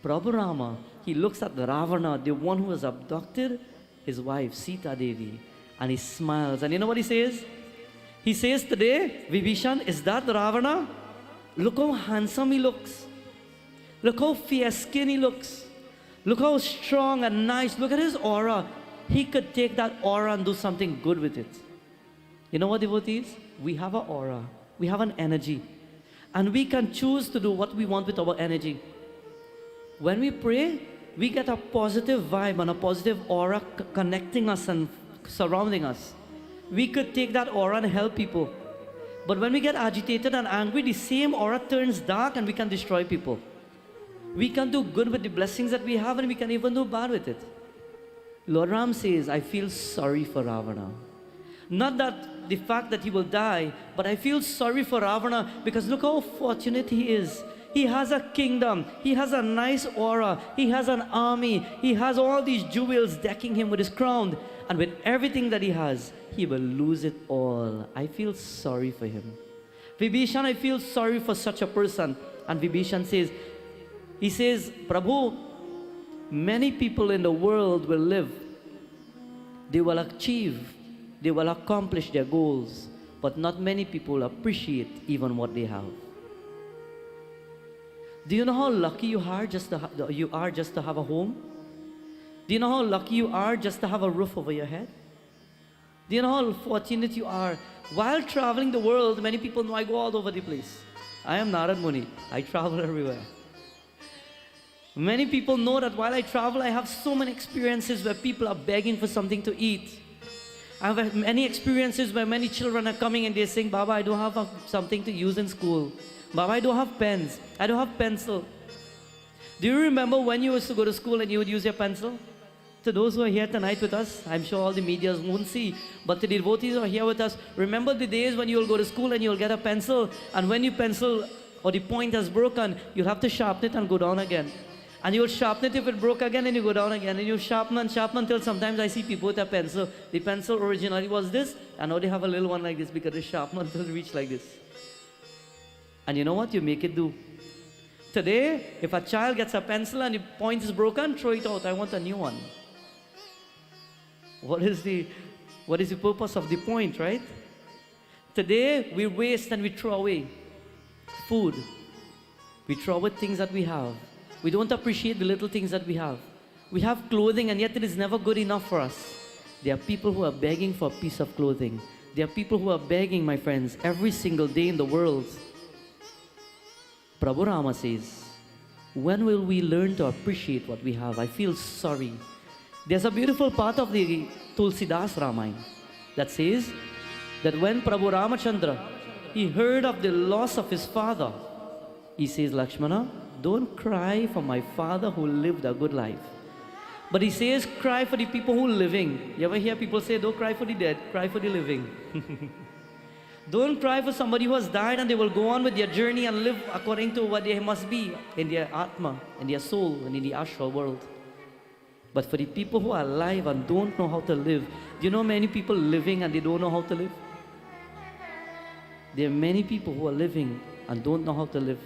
Prabhu Rama, he looks at the Ravana, the one who has abducted his wife, Sita Devi, and he smiles. And you know what he says? He says today, Vibhishan, is that Ravana? Look how handsome he looks. Look how fair-skinned he looks. Look how strong and nice. Look at his aura. He could take that aura and do something good with it. You know what, devotees? We have an aura. We have an energy. And we can choose to do what we want with our energy. When we pray, we get a positive vibe and a positive aura connecting us and surrounding us. We could take that aura and help people. But when we get agitated and angry, the same aura turns dark and we can destroy people. We can do good with the blessings that we have, and we can even do bad with it. Lord Ram says, I feel sorry for Ravana. Not that the fact that he will die, but I feel sorry for Ravana because look how fortunate he is. He has a kingdom. He has a nice aura. He has an army. He has all these jewels decking him with his crown. And with everything that he has, he will lose it all. I feel sorry for him. Vibhishan, I feel sorry for such a person. And Vibhishan says, he says, Prabhu, many people in the world will live. They will achieve. They will accomplish their goals. But not many people appreciate even what they have. Do you know how lucky you are just to have a home? Do you know how lucky you are just to have a roof over your head? Do you know how fortunate you are? While traveling the world, many people know I go all over the place. I am Narad Muni. I travel everywhere. Many people know that while I travel, I have so many experiences where people are begging for something to eat. I have had many experiences where many children are coming and they're saying, Baba, I don't have something to use in school. Baba, I don't have pens. I don't have pencil. Do you remember when you used to go to school and you would use your pencil? To those who are here tonight with us, I'm sure all the media won't see, but the devotees who are here with us, remember the days when you'll go to school and you'll get a pencil, and when your pencil or the point has broken, you'll have to sharpen it and go down again. And you'll sharpen it if it broke again, and you go down again, and you sharpen until sometimes I see people with a pencil. The pencil originally was this, and now they have a little one like this because they sharpen until it reach like this. And you know what? You make it do. Today, if a child gets a pencil and the point is broken, throw it out. I want a new one. What is the purpose of the point, right? Today, we waste and we throw away food. We throw away things that we have. We don't appreciate the little things that we have. We have clothing, and yet it is never good enough for us. There are people who are begging for a piece of clothing. There are people who are begging, my friends, every single day in the world. Prabhu Rama says, when will we learn to appreciate what we have? I feel sorry. There's a beautiful part of the Tulsidas Ramayana that says that when Prabhu Ramachandra, he heard of the loss of his father, he says, Lakshmana, don't cry for my father who lived a good life. But he says, cry for the people who are living. You ever hear people say, don't cry for the dead, cry for the living. Don't cry for somebody who has died and they will go on with their journey and live according to what they must be in their Atma, in their soul, and in the astral world. But for the people who are alive and don't know how to live, do you know many people living and they don't know how to live? There are many people who are living and don't know how to live.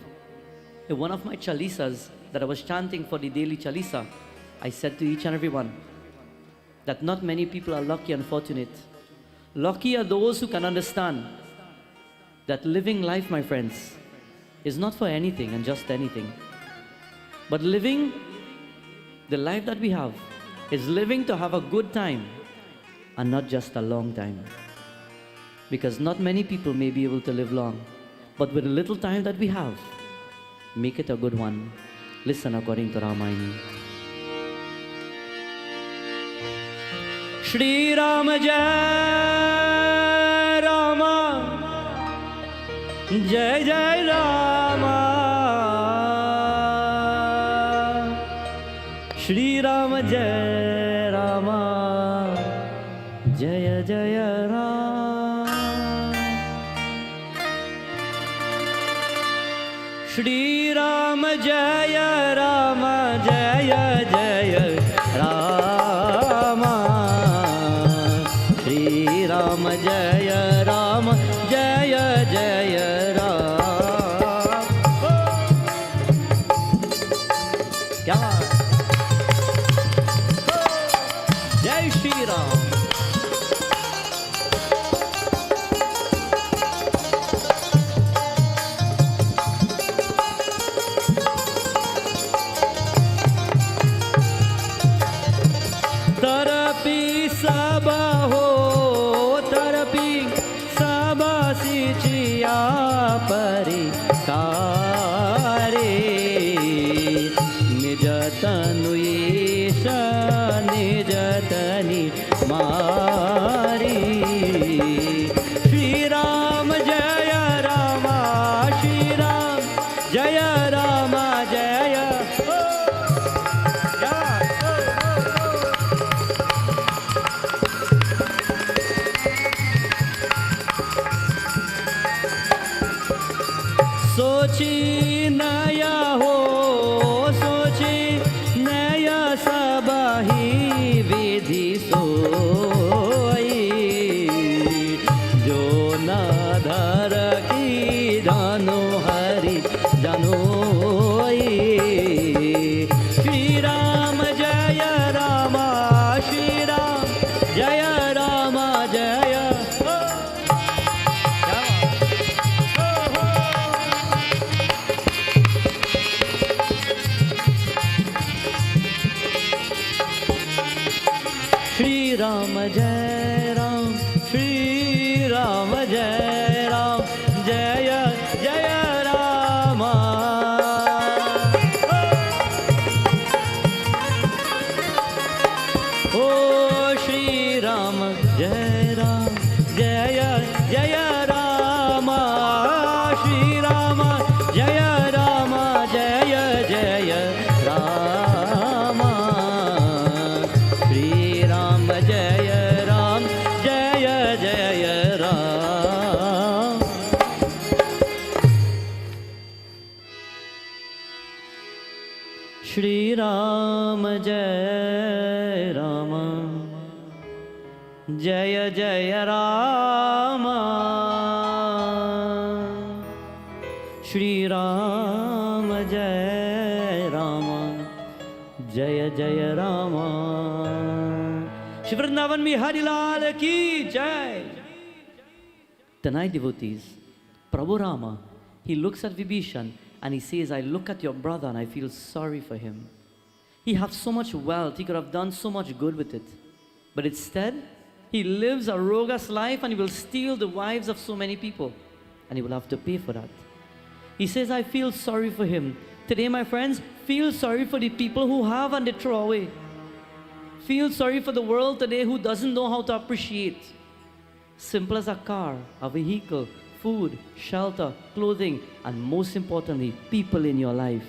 In one of my chalisas that I was chanting for the daily chalisa, I said to each and every one that not many people are lucky and fortunate. Lucky are those who can understand that living life, my friends, is not for anything and just anything. But living the life that we have is living to have a good time and not just a long time. Because not many people may be able to live long. But with the little time that we have, make it a good one. Listen according to Ramayana. Shri Rama Jai Rama Jai Jai Rama Shri Rama Jai Rama Jaya Jaya Rama Shri Rama Jaya Rama Jaya Jaya Rama Shri Rama Jaya Rama Jaya Jaya Rama. Kya baat? Jai Shri Ram. निजतनु Isha निजतनि मारी श्री राम जय राम श्री राम जय राम जय सोची नया हो सोची नया सबही विधि सोई जो न धर की जानो हरि जानोई श्री राम जय राम श्री राम जय राम जय श्री राम जय राम श्री राम जय राम जय जय राम ओ श्री राम जय राम जय जय राम श्री राम जय राम जय जय राम श्री राम जय राम जय जय राम श्री राम जय राम जय जय राम श्री राम जय राम जय जय राम श्री वृंदावन में हरि लाल की जय. Tonight, devotees, Prabhu Rama, he looks at Vibhishan and he says, I look at your brother and I feel sorry for him. He has so much wealth, he could have done so much good with it. But instead, he lives a rogue's life and he will steal the wives of so many people. And he will have to pay for that. He says, I feel sorry for him. Today, my friends, feel sorry for the people who have and they throw away. Feel sorry for the world today who doesn't know how to appreciate. Simple as a car, a vehicle, food, shelter, clothing, and most importantly, people in your life.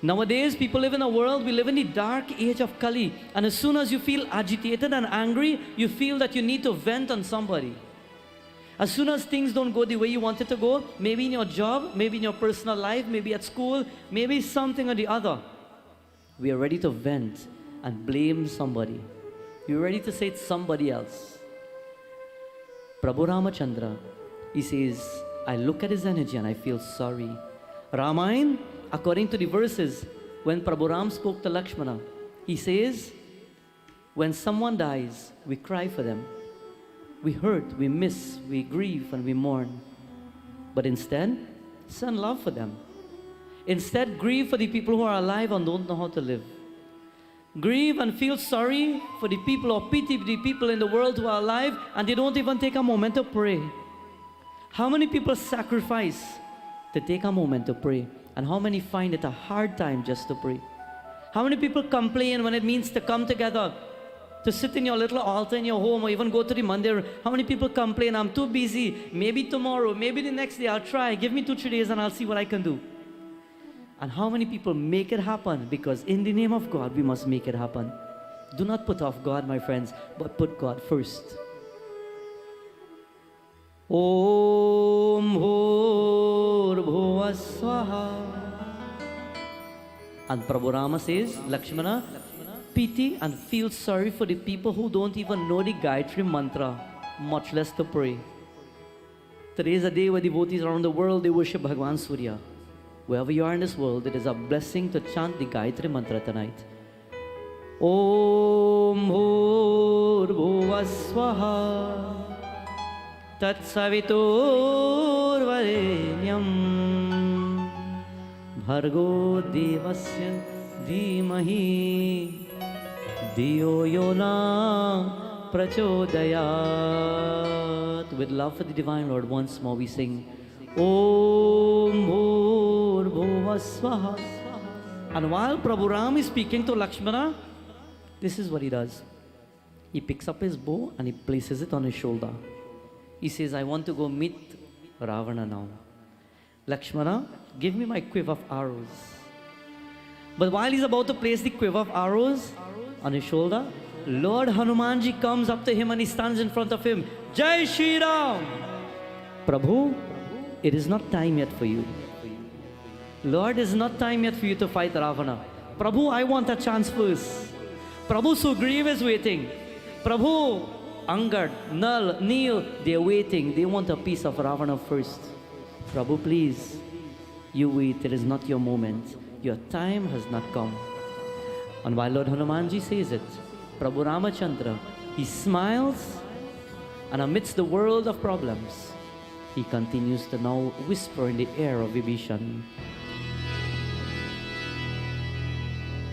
Nowadays, people live in a world, we live in the dark age of Kali. And as soon as you feel agitated and angry, you feel that you need to vent on somebody. As soon as things don't go the way you want it to go, maybe in your job, maybe in your personal life, maybe at school, maybe something or the other, we are ready to vent and blame somebody. We're ready to say it's somebody else. Prabhu Ramachandra, he says, I look at his energy and I feel sorry. Ramayana, according to the verses, when Prabhu Ram spoke to Lakshmana, he says, when someone dies, we cry for them. We hurt, we miss, we grieve, and we mourn. But instead, send love for them. Instead, grieve for the people who are alive and don't know how to live. Grieve and feel sorry for the people or pity the people in the world who are alive and they don't even take a moment to pray. How many people sacrifice to take a moment to pray? And how many find it a hard time just to pray? How many people complain when it means to come together, to sit in your little altar in your home or even go to the mandir? How many people complain, I'm too busy, maybe tomorrow, maybe the next day I'll try, give me 2-3 days and I'll see what I can do. And how many people make it happen? Because in the name of God, we must make it happen. Do not put off God, my friends, but put God first. Om Bhur Bhuva Swaha. And Prabhu Rama says, Lakshmana, pity and feel sorry for the people who don't even know the Gayatri mantra, much less to pray. Today is a day where devotees around the world, they worship Bhagwan Surya. Wherever you are in this world, it is a blessing to chant the Gayatri mantra tonight. Om Bhur Bhuva Swaha Tat Savitur Varenyam Bhargo Devasya Dhimahi Diyo Yona Prachodayat. With love for the Divine Lord, once more we sing Om Bhur Bhuva Swaha And while Prabhu Ram is speaking to Lakshmana, this is what he does. He picks up his bow and he places it on his shoulder. He says, I want to go meet Ravana now. Lakshmana, give me my quiver of arrows. But while he's about to place the quiver of arrows on his shoulder, Lord Hanumanji comes up to him and he stands in front of him. Jai Shri Ram! Prabhu, it is not time yet for you. Lord, it is not time yet for you to fight Ravana. Prabhu, I want a chance first. Prabhu, Sugriva is waiting. Prabhu, Angad, Nal, Neel, they are waiting. They want a piece of Ravana first. Prabhu, please, you wait. It is not your moment. Your time has not come. And while Lord Hanumanji says it, Prabhu Ramachandra, he smiles, and amidst the world of problems, he continues to now whisper in the ear of Vibhishan.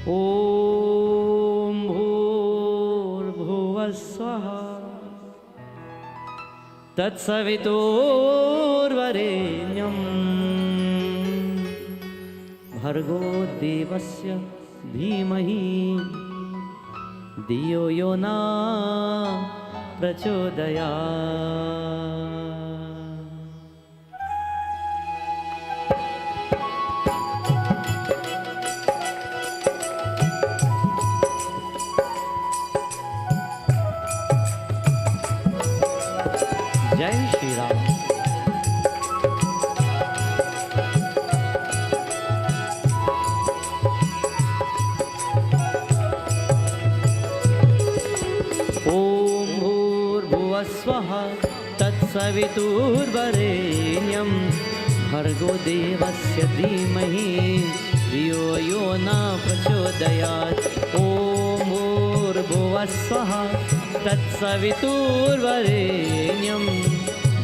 Om Bhur Bhuva Swaha Tat Savitur Varenyam Bhargo Devasya Dhimahi Diyo Yona Prachodaya. Jai Shri Ram. Om Bhur Bhuva Swaha Tat Savitur Varenyam Bhargo Devasya Dhimahi Dhiyo Yona Prachodayat. Om Bhur Bhuva Swaha Tat Savitur Varenyam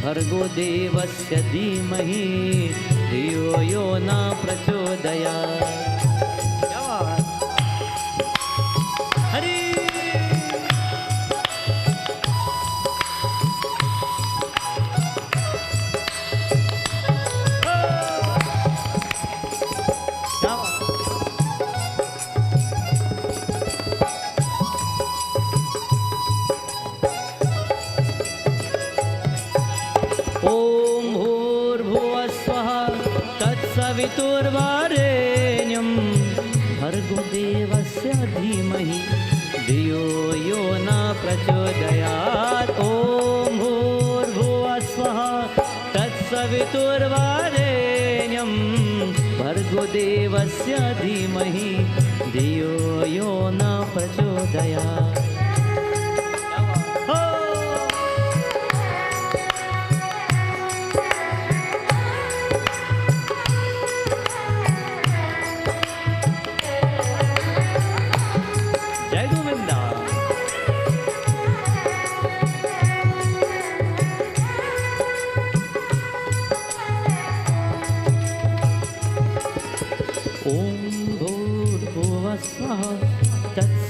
Bhargo Devasya Dhimahi Dhiyo Yona Prachodayat. Hari! Om Bhur Bhuva Swaha Tat Savitur Varenyam Bhargo Devasya Dhimahi Dhiyo Yona Prachodayat. Om Bhur Bhuva Swaha Tat Savitur Varenyam Bhargo Devasya Dhimahi Dhiyo Yona Prachodayat.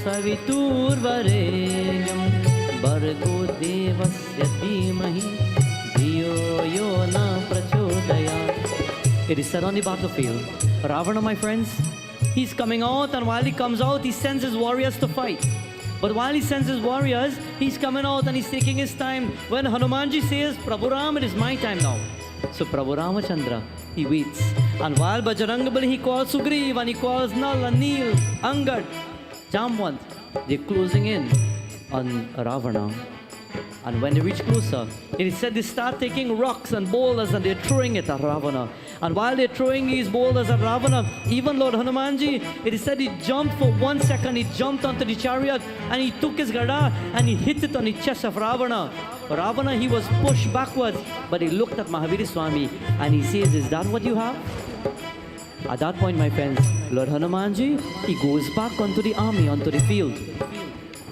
Savitur Varenyam Bhargo Devasya Dhimahi Dhiyo Yona Prachodayat. It is said on the battlefield, Ravana, my friends, he's coming out, and while he comes out, he sends his warriors to fight. But while he sends his warriors, he's coming out and he's taking his time. When Hanumanji says, Prabhu Ram, it is my time now. So Prabhu Ramachandra, he waits. And while Bajrangabali, he calls Sugriva, and he calls Nal and Neel, Angad, Jamwant, they're closing in on Ravana. And when they reach closer, it is said they start taking rocks and boulders and they're throwing it at Ravana. And while they're throwing these boulders at Ravana, even Lord Hanumanji, it is said he jumped for 1 second, he jumped onto the chariot and he took his gada and he hit it on the chest of Ravana. Ravana, he was pushed backwards, but he looked at Mahaviri Swami and he says, is that what you have? At that point, my friends, Lord Hanumanji, he goes back onto the army, onto the field.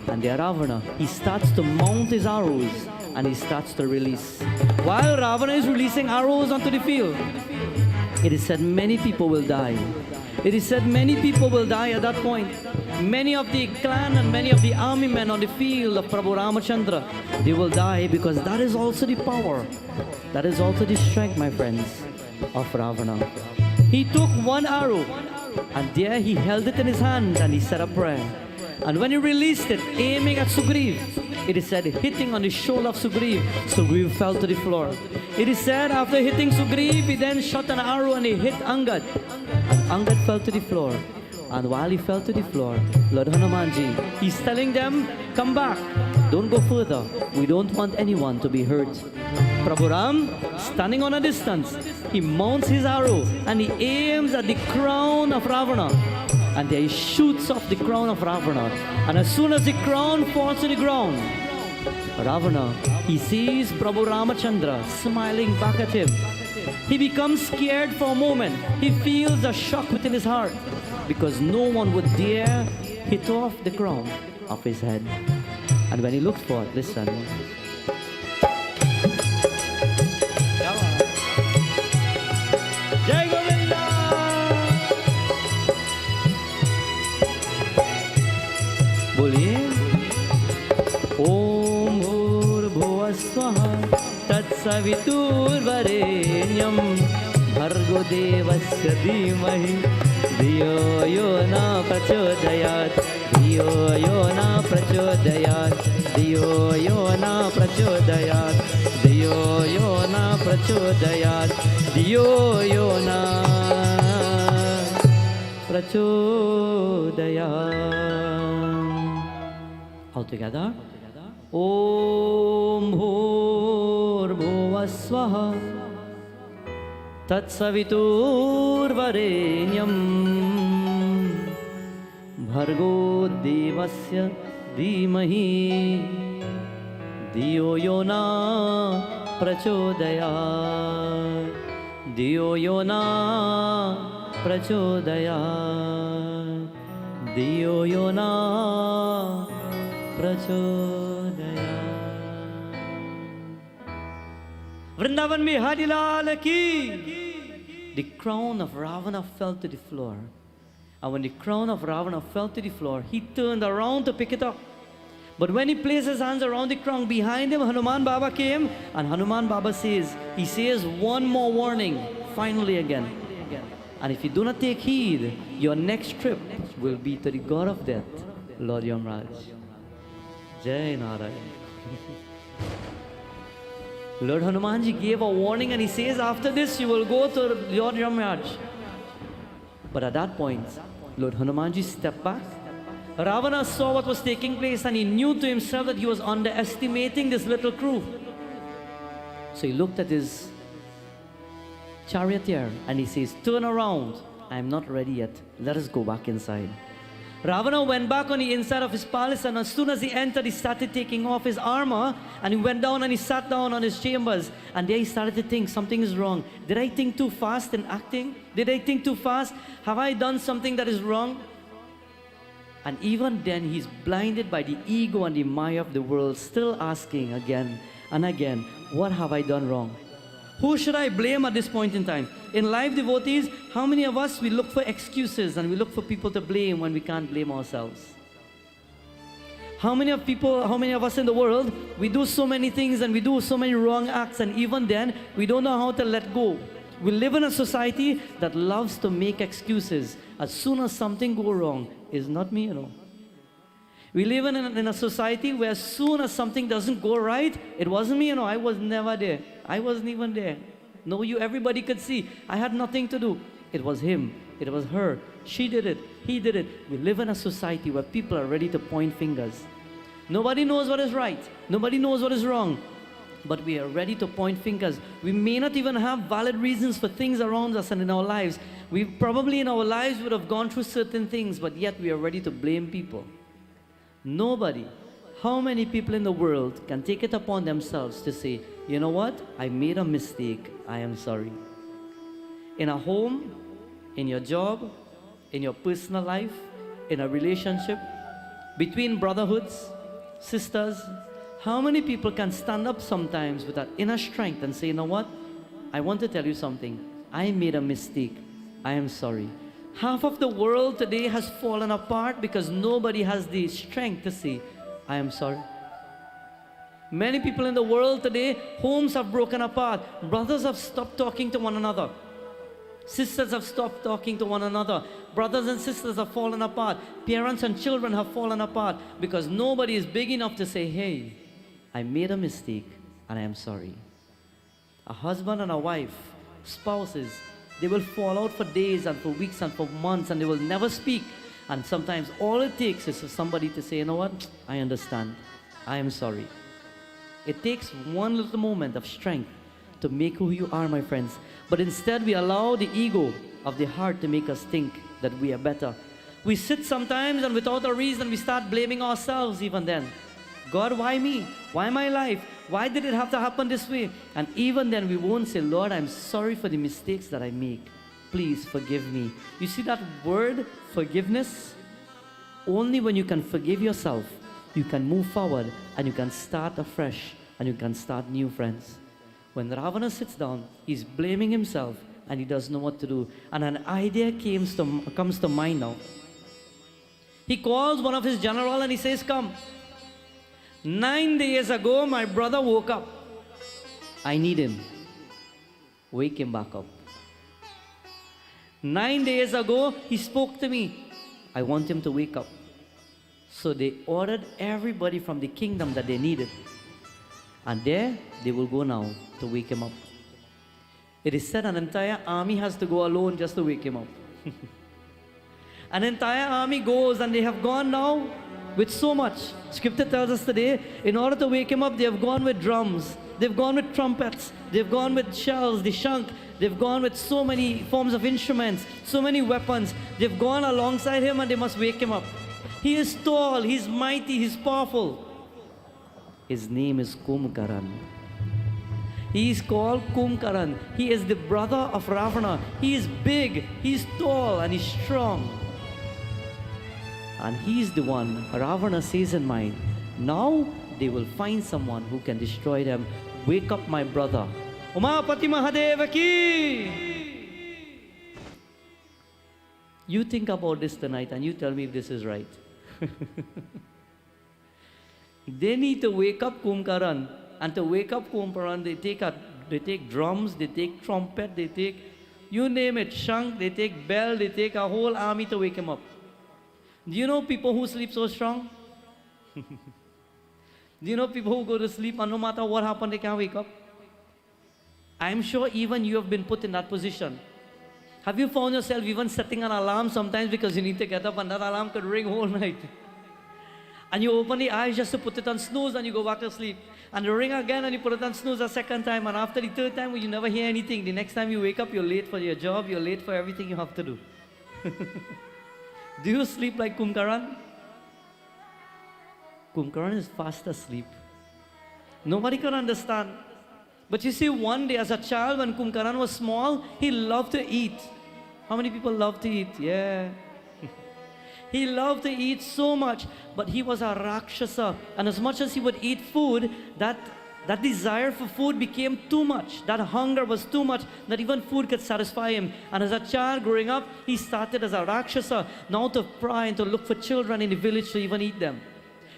And there Ravana, he starts to mount his arrows and he starts to release. While Ravana is releasing arrows onto the field, it is said many people will die. It is said many people will die at that point. Many of the clan and many of the army men on the field of Prabhu Ramachandra, they will die because that is also the power. That is also the strength, my friends, of Ravana. He took one arrow, and there he held it in his hand, and he said a prayer. And when he released it, aiming at Sugriv, it is said, hitting on the shoulder of Sugriv, Sugriv fell to the floor. It is said, after hitting Sugriv, he then shot an arrow and he hit Angad. And Angad fell to the floor. And while he fell to the floor, Lord Hanumanji, he's telling them, come back, don't go further. We don't want anyone to be hurt. Prabhu Ram, standing on a distance, he mounts his arrow and he aims at the crown of Ravana. And there he shoots off the crown of Ravana. And as soon as the crown falls to the ground, Ravana, he sees Prabhu Ramachandra smiling back at him. He becomes scared for a moment. He feels a shock within his heart because no one would dare hit off the crown of his head. And when he looks for it, listen. Jai Govinda! बोलिए ओम भूर्भुवः स्वः तत्सवितुर्वरेण्यं भर्गो देवस्य धीमहि धियो यो न प्रचोदयात् धियो यो न प्रचोदयात् धियो यो न प्रचोदयात् धियो यो न प्रचोदयात् धियो यो न प्रचोदयात्. All together. Om Bhurbhuvah Swaha Tatsaviturvarenyam Bhargo Devasya Dhimahi Dhiyo Yona Prachodayat Dhiyo Yona Prachodayat Dhiyo Yona Prachodaya. Vrindavan Bihari Lal ki. The crown of Ravana fell to the floor. And when the crown of Ravana fell to the floor, he turned around to pick it up. But when he placed his hands around the crown, behind him Hanuman Baba came, and Hanuman Baba says, he says one more warning, finally again. And if you do not take heed, your next trip will be to the God of death, Lord Yamraj. Jai Narad. Lord Hanumanji gave a warning and he says, after this you will go to Lord Yamraj. But at that point, Lord Hanumanji stepped back. Ravana saw what was taking place and he knew to himself that he was underestimating this little crew. So he looked at his charioteer and he says, turn around. I am not ready yet. Let us go back inside. Ravana went back on the inside of his palace, and as soon as he entered, he started taking off his armor, and he went down and he sat down on his chambers, and there he started to think, something is wrong. Did I think too fast in acting? Did I think too fast? Have I done something that is wrong? And even then, he's blinded by the ego and the maya of the world, still asking again and again, what have I done wrong? Who should I blame at this point in time? In life, devotees, how many of us, we look for excuses and we look for people to blame when we can't blame ourselves? How many of us in the world, we do so many things and we do so many wrong acts, and even then, we don't know how to let go. We live in a society that loves to make excuses. As soon as something goes wrong, it's not me, you know. We live in a society where as soon as something doesn't go right, it wasn't me, you know, I was never there. I wasn't even there. No, everybody could see. I had nothing to do. It was him. It was her. She did it. He did it. We live in a society where people are ready to point fingers. Nobody knows what is right. Nobody knows what is wrong. But we are ready to point fingers. We may not even have valid reasons for things around us and in our lives. We probably in our lives would have gone through certain things, but yet we are ready to blame people. Nobody. How many people in the world can take it upon themselves to say, you know what? I made a mistake. I am sorry. In a home, in your job, in your personal life, in a relationship, between brotherhoods, sisters, how many people can stand up sometimes with that inner strength and say, you know what? I want to tell you something. I made a mistake. I am sorry. Half of the world today has fallen apart because nobody has the strength to say, I am sorry. Many people in the world today, homes have broken apart. Brothers have stopped talking to one another. Sisters have stopped talking to one another. Brothers and sisters have fallen apart. Parents and children have fallen apart because nobody is big enough to say, hey, I made a mistake and I am sorry. A husband and a wife, spouses, they will fall out for days and for weeks and for months and they will never speak. And sometimes all it takes is for somebody to say, you know what, I understand, I am sorry. It takes one little moment of strength to make who you are, my friends. But instead we allow the ego of the heart to make us think that we are better. We sit sometimes and without a reason we start blaming ourselves even then. God, why me? Why my life? Why did it have to happen this way? And even then we won't say, Lord, I'm sorry for the mistakes that I make. Please forgive me. You see that word, forgiveness? Only when you can forgive yourself, you can move forward and you can start afresh and you can start new, friends. When Ravana sits down, he's blaming himself and he doesn't know what to do. And an idea comes to mind now. He calls one of his generals and he says, come. 9 days ago, my brother woke up. I need him. Wake him back up. 9 days ago, he spoke to me. I want him to wake up. So they ordered everybody from the kingdom that they needed. And there they will go now to wake him up. It is said an entire army has to go alone just to wake him up. An entire army goes and they have gone now with so much. Scripture tells us today, in order to wake him up, they have gone with drums, they've gone with trumpets, they've gone with shells, the shank, they've gone with so many forms of instruments, so many weapons. They've gone alongside him and they must wake him up. He is tall, he's mighty, he's powerful. His name is Kumbhakarna. He is called Kumbhakarna. He is the brother of Ravana. He is big, he's tall, and he's strong. And he's the one Ravana says in mind, now they will find someone who can destroy them. Wake up, my brother. Umapati Mahadeva ki! You think about this tonight and you tell me if this is right. They need to wake up Kumbhakarna. And to wake up Kumbhakarna, they take drums, they take trumpet, they take, you name it, shank, they take bell, they take a whole army to wake him up. Do you know people who sleep so strong? Do you know people who go to sleep and no matter what happened, they can't wake up? I'm sure even you have been put in that position. Have you found yourself even setting an alarm sometimes because you need to get up and that alarm could ring whole night? And you open the eyes just to put it on snooze and you go back to sleep. And you ring again and you put it on snooze a second time. And after the third time, you never hear anything. The next time you wake up, you're late for your job. You're late for everything you have to do. Do you sleep like Kumbhakarna? Kumbhakarna is fast asleep. Nobody can understand. But you see, one day as a child when Kumbhakarna was small, he loved to eat. How many people love to eat? Yeah. He loved to eat so much, but he was a Rakshasa. And as much as he would eat food, that desire for food became too much. That hunger was too much that even food could satisfy him. And as a child growing up, he started as a Rakshasa, now to pry and to look for children in the village to even eat them.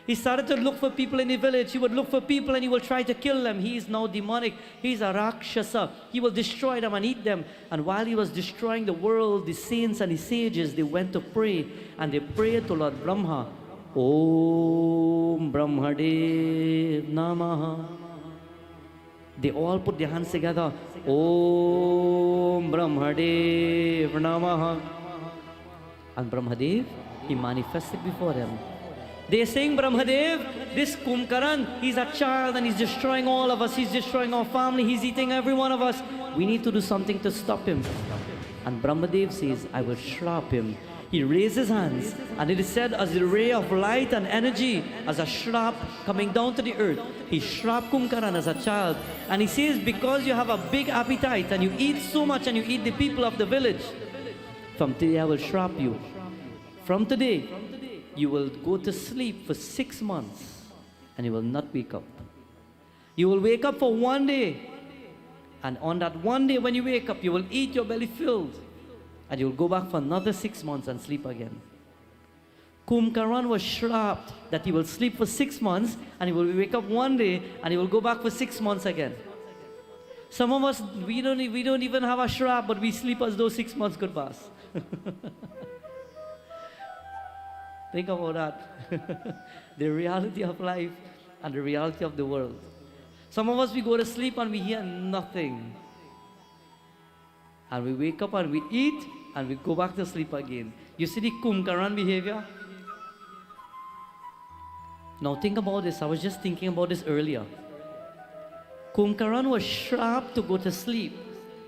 He started to look for people in the village. He would look for people and he will try to kill them. He is now demonic. He is a Rakshasa. He will destroy them and eat them. And while he was destroying the world, the saints and the sages, they went to pray. And they prayed to Lord Brahma. Om Brahmadev Namaha. They all put their hands together. Om Brahmadev Namaha. And Brahmadev, he manifested before them. They are saying, Brahmadev, this Kumbhakarna, he's a child and he's destroying all of us. He's destroying our family. He's eating every one of us. We need to do something to stop him. And Brahmadev says, I will shrap him. He raised his hands and it is said as a ray of light and energy, as a shrap coming down to the earth. He shrapped Kumbhakarna as a child. And he says, because you have a big appetite and you eat so much and you eat the people of the village, from today I will shrap you. From today, you will go to sleep for 6 months and you will not wake up. You will wake up for 1 day. And on that 1 day when you wake up, you will eat your belly filled. And you will go back for another 6 months and sleep again. Kumbhakarna was shrapped that he will sleep for 6 months and he will wake up 1 day and he will go back for 6 months again. Some of us, we don't even have a shrap, but we sleep as though 6 months could pass. Think about that. The reality of life and the reality of the world. Some of us, we go to sleep and we hear nothing. And we wake up and we eat and we go back to sleep again. You see the Kumbhakarna behavior? Now think about this. I was just thinking about this earlier. Kumbhakarna was sharp to go to sleep.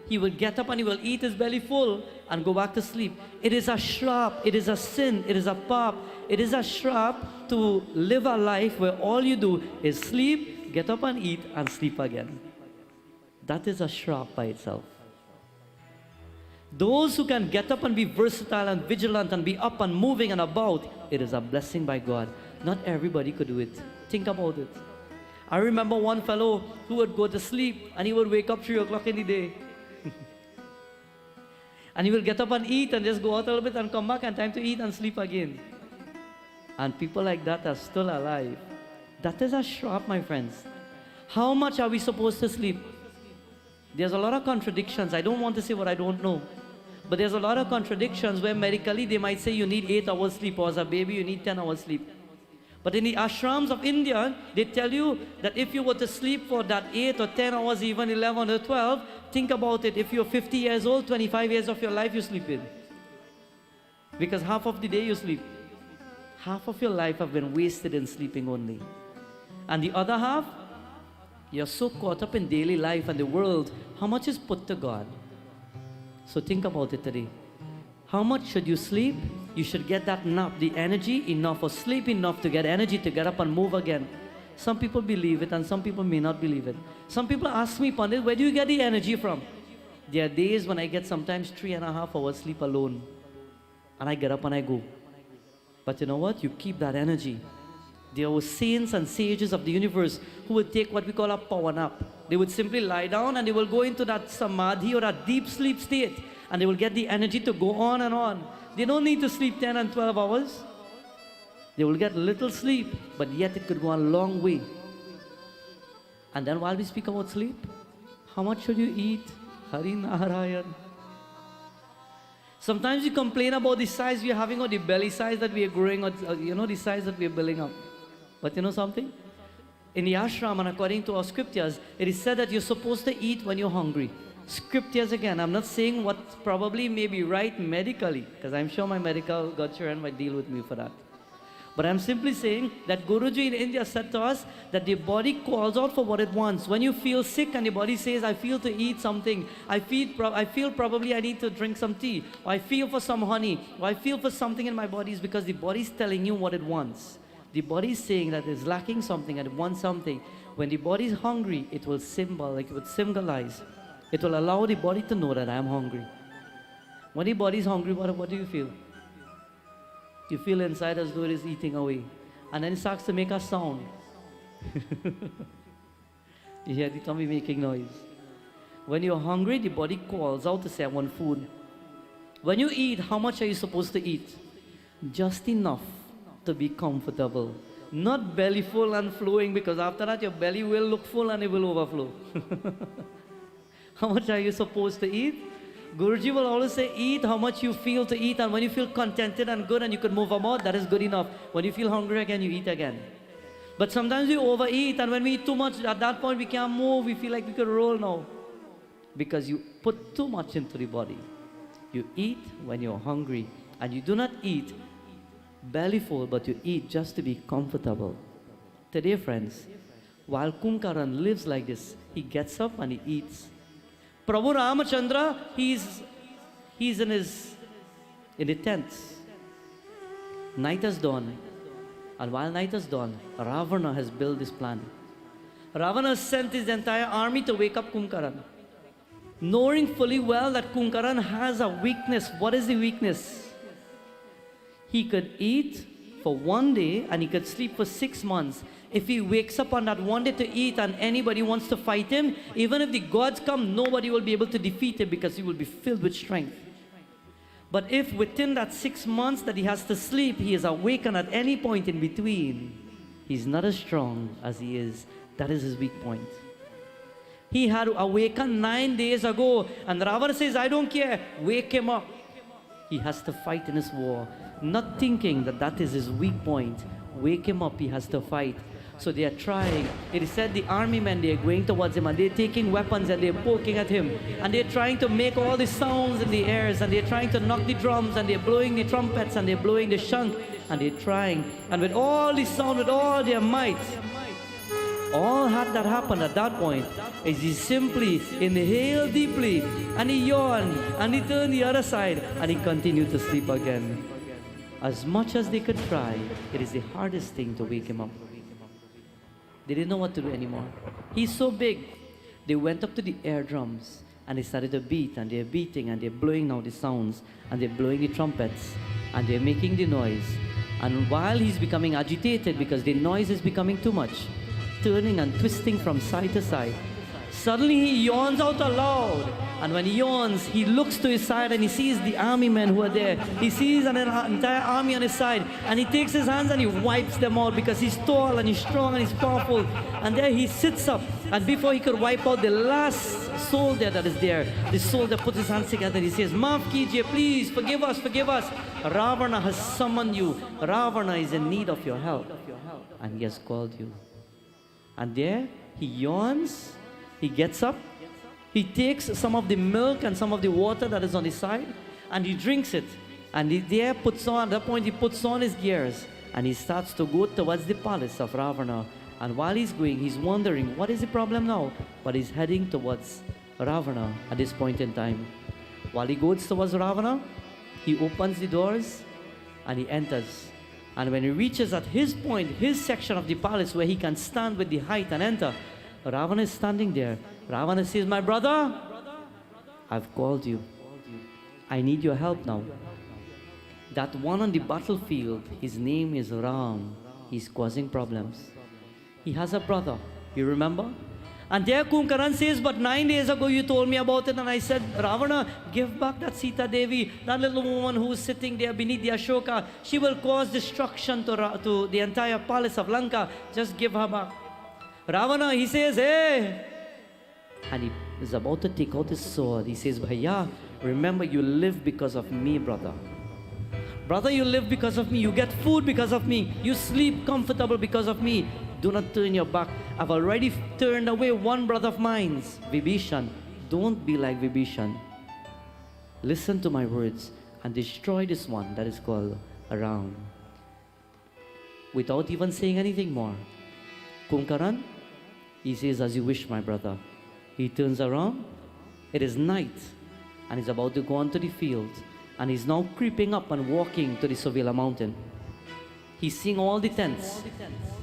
He will get up and he will eat his belly full and go back to sleep. It is a sharp, it is a sin, it is a pap, it is a sharp to live a life where all you do is sleep, get up and eat, and sleep again. That is a sharp by itself. Those who can get up and be versatile and vigilant and be up and moving and about, it is a blessing by God. Not everybody could do it. Think about it. I remember one fellow who would go to sleep and he would wake up 3 o'clock in the day. And he will get up and eat and just go out a little bit and come back and time to eat and sleep again. And people like that are still alive. That is a sharp, my friends. How much are we supposed to sleep? There's a lot of contradictions. I don't want to say what I don't know. But there's a lot of contradictions where medically they might say you need 8 hours sleep, or as a baby you need 10 hours sleep. But in the ashrams of India, they tell you that if you were to sleep for that 8 or 10 hours, even 11 or 12, think about it. If you're 50 years old, 25 years of your life you sleep in. Because half of the day you sleep. Half of your life have been wasted in sleeping only. And the other half, you're so caught up in daily life and the world, how much is put to God? So think about it today. How much should you sleep? You should get that nap, the energy enough, or sleep enough to get energy to get up and move again. Some people believe it and some people may not believe it. Some people ask me, Pundit, where do you get the energy from? There are days when I get sometimes 3.5 hours sleep alone. And I get up and I go. But you know what? You keep that energy. There were saints and sages of the universe who would take what we call a power nap. They would simply lie down and they will go into that samadhi or that deep sleep state. And they will get the energy to go on and on. They don't need to sleep 10 and 12 hours. They will get little sleep, but yet it could go a long way. And then while we speak about sleep, how much should you eat? Hari Narayan. Sometimes we complain about the size we are having or the belly size that we are growing or the size that we are building up. But you know something? In the ashram and according to our scriptures, it is said that you're supposed to eat when you're hungry. Scriptures again, I'm not saying what probably may be right medically, because I'm sure my medical godchildren might deal with me for that. But I'm simply saying that Guruji in India said to us that the body calls out for what it wants. When you feel sick and the body says, I feel to eat something, I feel probably I need to drink some tea, or I feel for some honey, or I feel for something in my body, is because the body is telling you what it wants. The body is saying that it's lacking something and it wants something. When the body is hungry, it will symbolize. It will allow the body to know that I am hungry. When the body is hungry, what do you feel? You feel inside as though it is eating away. And then it starts to make a sound. You hear the tummy making noise. When you're hungry, the body calls out to say, I want food. When you eat, how much are you supposed to eat? Just enough to be comfortable. Not belly full and flowing, because after that your belly will look full and it will overflow. How much are you supposed to eat? Guruji will always say, eat how much you feel to eat, and when you feel contented and good and you can move about, that is good enough. When you feel hungry again, you eat again. But sometimes we overeat, and when we eat too much, at that point we can't move, we feel like we could roll now. Because you put too much into the body. You eat when you're hungry, and you do not eat belly full, but you eat just to be comfortable. Today, friends, while Kumbhakarna lives like this, he gets up and he eats. Prabhu Ramachandra, he's in the tents. Night has dawned. And while night has dawned, Ravana has built this plan. Ravana sent his entire army to wake up Kumbhakarna. Knowing fully well that Kumbhakarna has a weakness. What is the weakness? He could eat for 1 day and he could sleep for 6 months. If he wakes up on that 1 day to eat and anybody wants to fight him, even if the gods come, nobody will be able to defeat him because he will be filled with strength. But if within that 6 months that he has to sleep, he is awakened at any point in between, he's not as strong as he is. That is his weak point. He had awakened 9 days ago. And Ravana says, I don't care. Wake him up. He has to fight in his war, not thinking that that is his weak point. Wake him up, he has to fight. So they are trying. It is said the army men, they are going towards him and they're taking weapons and they're poking at him. And they're trying to make all the sounds in the airs and they're trying to knock the drums and they're blowing the trumpets and they're blowing the shank and they're trying. And with all the sound, with all their might, all that happened at that point is he simply inhaled deeply and he yawned and he turned the other side and he continued to sleep again. As much as they could try, it is the hardest thing to wake him up. They didn't know what to do anymore. He's so big. They went up to the air drums and they started to beat and they're beating and they're blowing now the sounds and they're blowing the trumpets and they're making the noise. And while he's becoming agitated because the noise is becoming too much, turning and twisting from side to side, suddenly he yawns out aloud. And when he yawns, he looks to his side and he sees the army men who are there. He sees an entire army on his side and he takes his hands and he wipes them out because he's tall and he's strong and he's powerful. And there he sits up, and before he could wipe out the last soldier that is there, the soldier puts his hands together and he says, Maaf kijiye, please, forgive us, forgive us. Ravana has summoned you. Ravana is in need of your help and he has called you. And there he yawns, he gets up, he takes some of the milk and some of the water that is on his side and he drinks it. And he there puts on, at that point he puts on his gears and he starts to go towards the palace of Ravana. And while he's going, he's wondering, what is the problem now? But he's heading towards Ravana at this point in time. While he goes towards Ravana, he opens the doors and he enters. And when he reaches at his point, his section of the palace where he can stand with the height and enter, Ravana is standing there. Ravana says, my brother, I've called you. I need your help now. That one on the battlefield, his name is Ram. He's causing problems. He has a brother, you remember? And there Kumbhakarna says, but 9 days ago you told me about it and I said, Ravana, give back that Sita Devi, that little woman who is sitting there beneath the Ashoka. She will cause destruction to the entire palace of Lanka. Just give her back. Ravana, he says, hey! And he is about to take out his sword. He says, Bhaiya, remember you live because of me, brother. Brother, you live because of me. You get food because of me. You sleep comfortable because of me. Do not turn your back. I've already turned away one brother of mine, Vibhishan. Don't be like Vibhishan. Listen to my words and destroy this one that is called Ram. Without even saying anything more, Kumbhakarna, he says, as you wish, my brother. He turns around. It is night and he's about to go onto the field and he's now creeping up and walking to the Sovila mountain. He's seeing all the tents.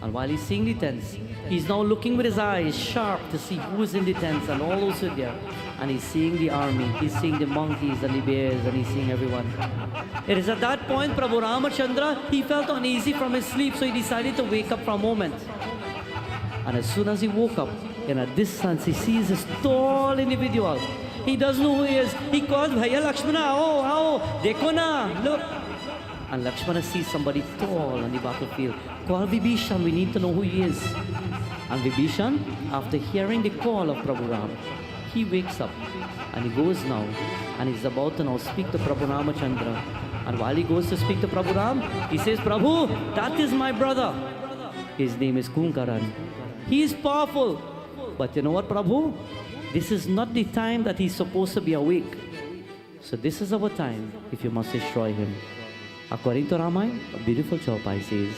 And while he's seeing the tents, he's now looking with his eyes sharp to see who's in the tents and all those are there. And he's seeing the army, he's seeing the monkeys and the bears, and he's seeing everyone. It is at that point, Prabhu Ramachandra, he felt uneasy from his sleep, so he decided to wake up for a moment. And as soon as he woke up, in a distance, he sees this tall individual. He doesn't know who he is. He calls, Bhaiya Lakshmana, आओ, देखो ना, look. And Lakshmana sees somebody tall on the battlefield. Call Vibhishan, we need to know who he is. And Vibhishan, after hearing the call of Prabhu Ram, he wakes up and he goes now and he's about to now speak to Prabhu Ramachandra. And while he goes to speak to Prabhu Ram, he says, Prabhu, that is my brother. His name is Kumbhakarna. He is powerful. But you know what, Prabhu? This is not the time that he's supposed to be awake. So this is our time if you must destroy him. According to Ramayana, a beautiful chaupai says,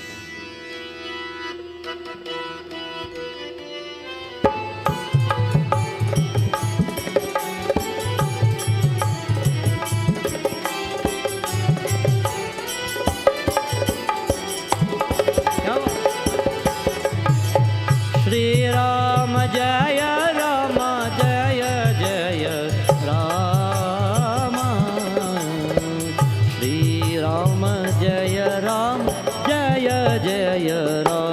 Shri Rama Jaya Rama Jaya Jaya Rama Shri Rama Jaya Rama Jaya Jaya Rama.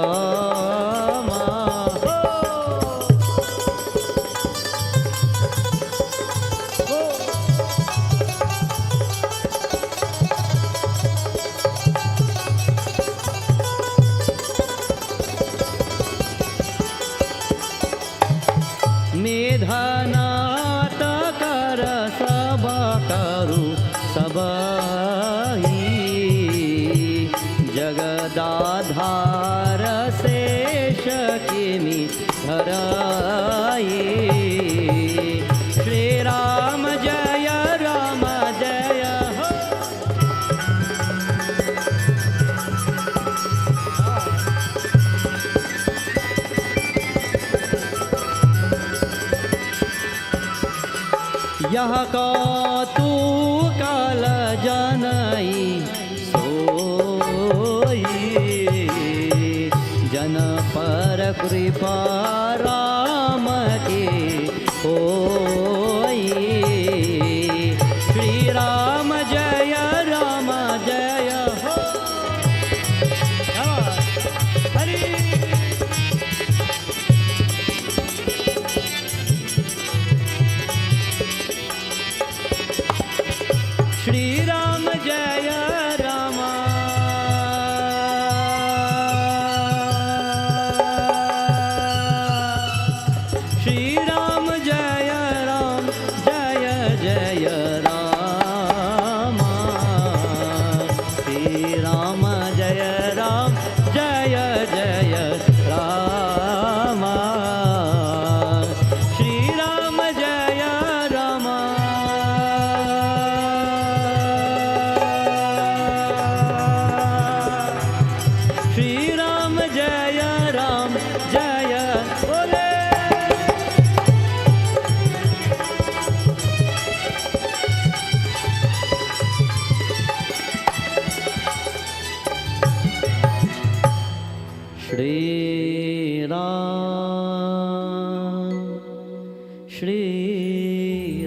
Medha देहनाथ कर सब करु सबही जगदाधार शेष किमि धरई श्री राम जय हो। यह कौतुकल जनई सोई जन पर कृपा राम के होई श्री राम जय हो। हरि श्री राम जय राम श्री राम जय राम जय जय राम श्री राम जय राम जय जय राम श्री राम जय राम श्री राम जय राम जय बोले। Shri Ram Shri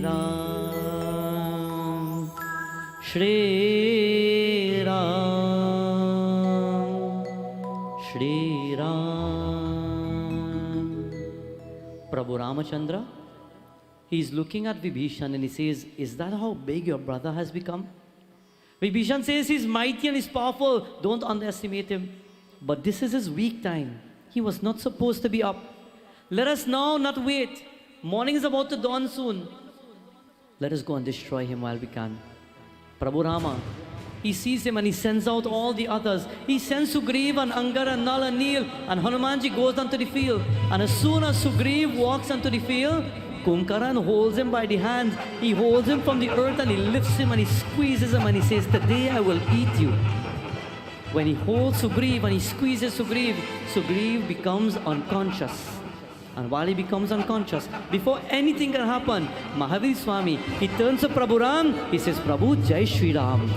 Ram Shri Ram Shri Ram. Prabhu Ramachandra, he is looking at Vibhishan and he says, is that how big your brother has become? Vibhishan says he's mighty and he's powerful, don't underestimate him. But this is his weak time. He was not supposed to be up. Let us now not wait. Morning is about to dawn soon. Let us go and destroy him while we can. Prabhu Rama, he sees him and he sends out all the others. He sends Sugriv and Angar and Nal and Neel, and Hanumanji goes onto the field. And as soon as Sugriv walks onto the field, Kumbhakarna holds him by the hand. He holds him from the earth and he lifts him and he squeezes him and he says, today I will eat you. When he holds Sugriv and he squeezes Sugriv, Sugriv becomes unconscious. And while he becomes unconscious, before anything can happen, Mahavir Swami, he turns to Prabhu Ram, he says, Prabhu, Jai Shri Ram,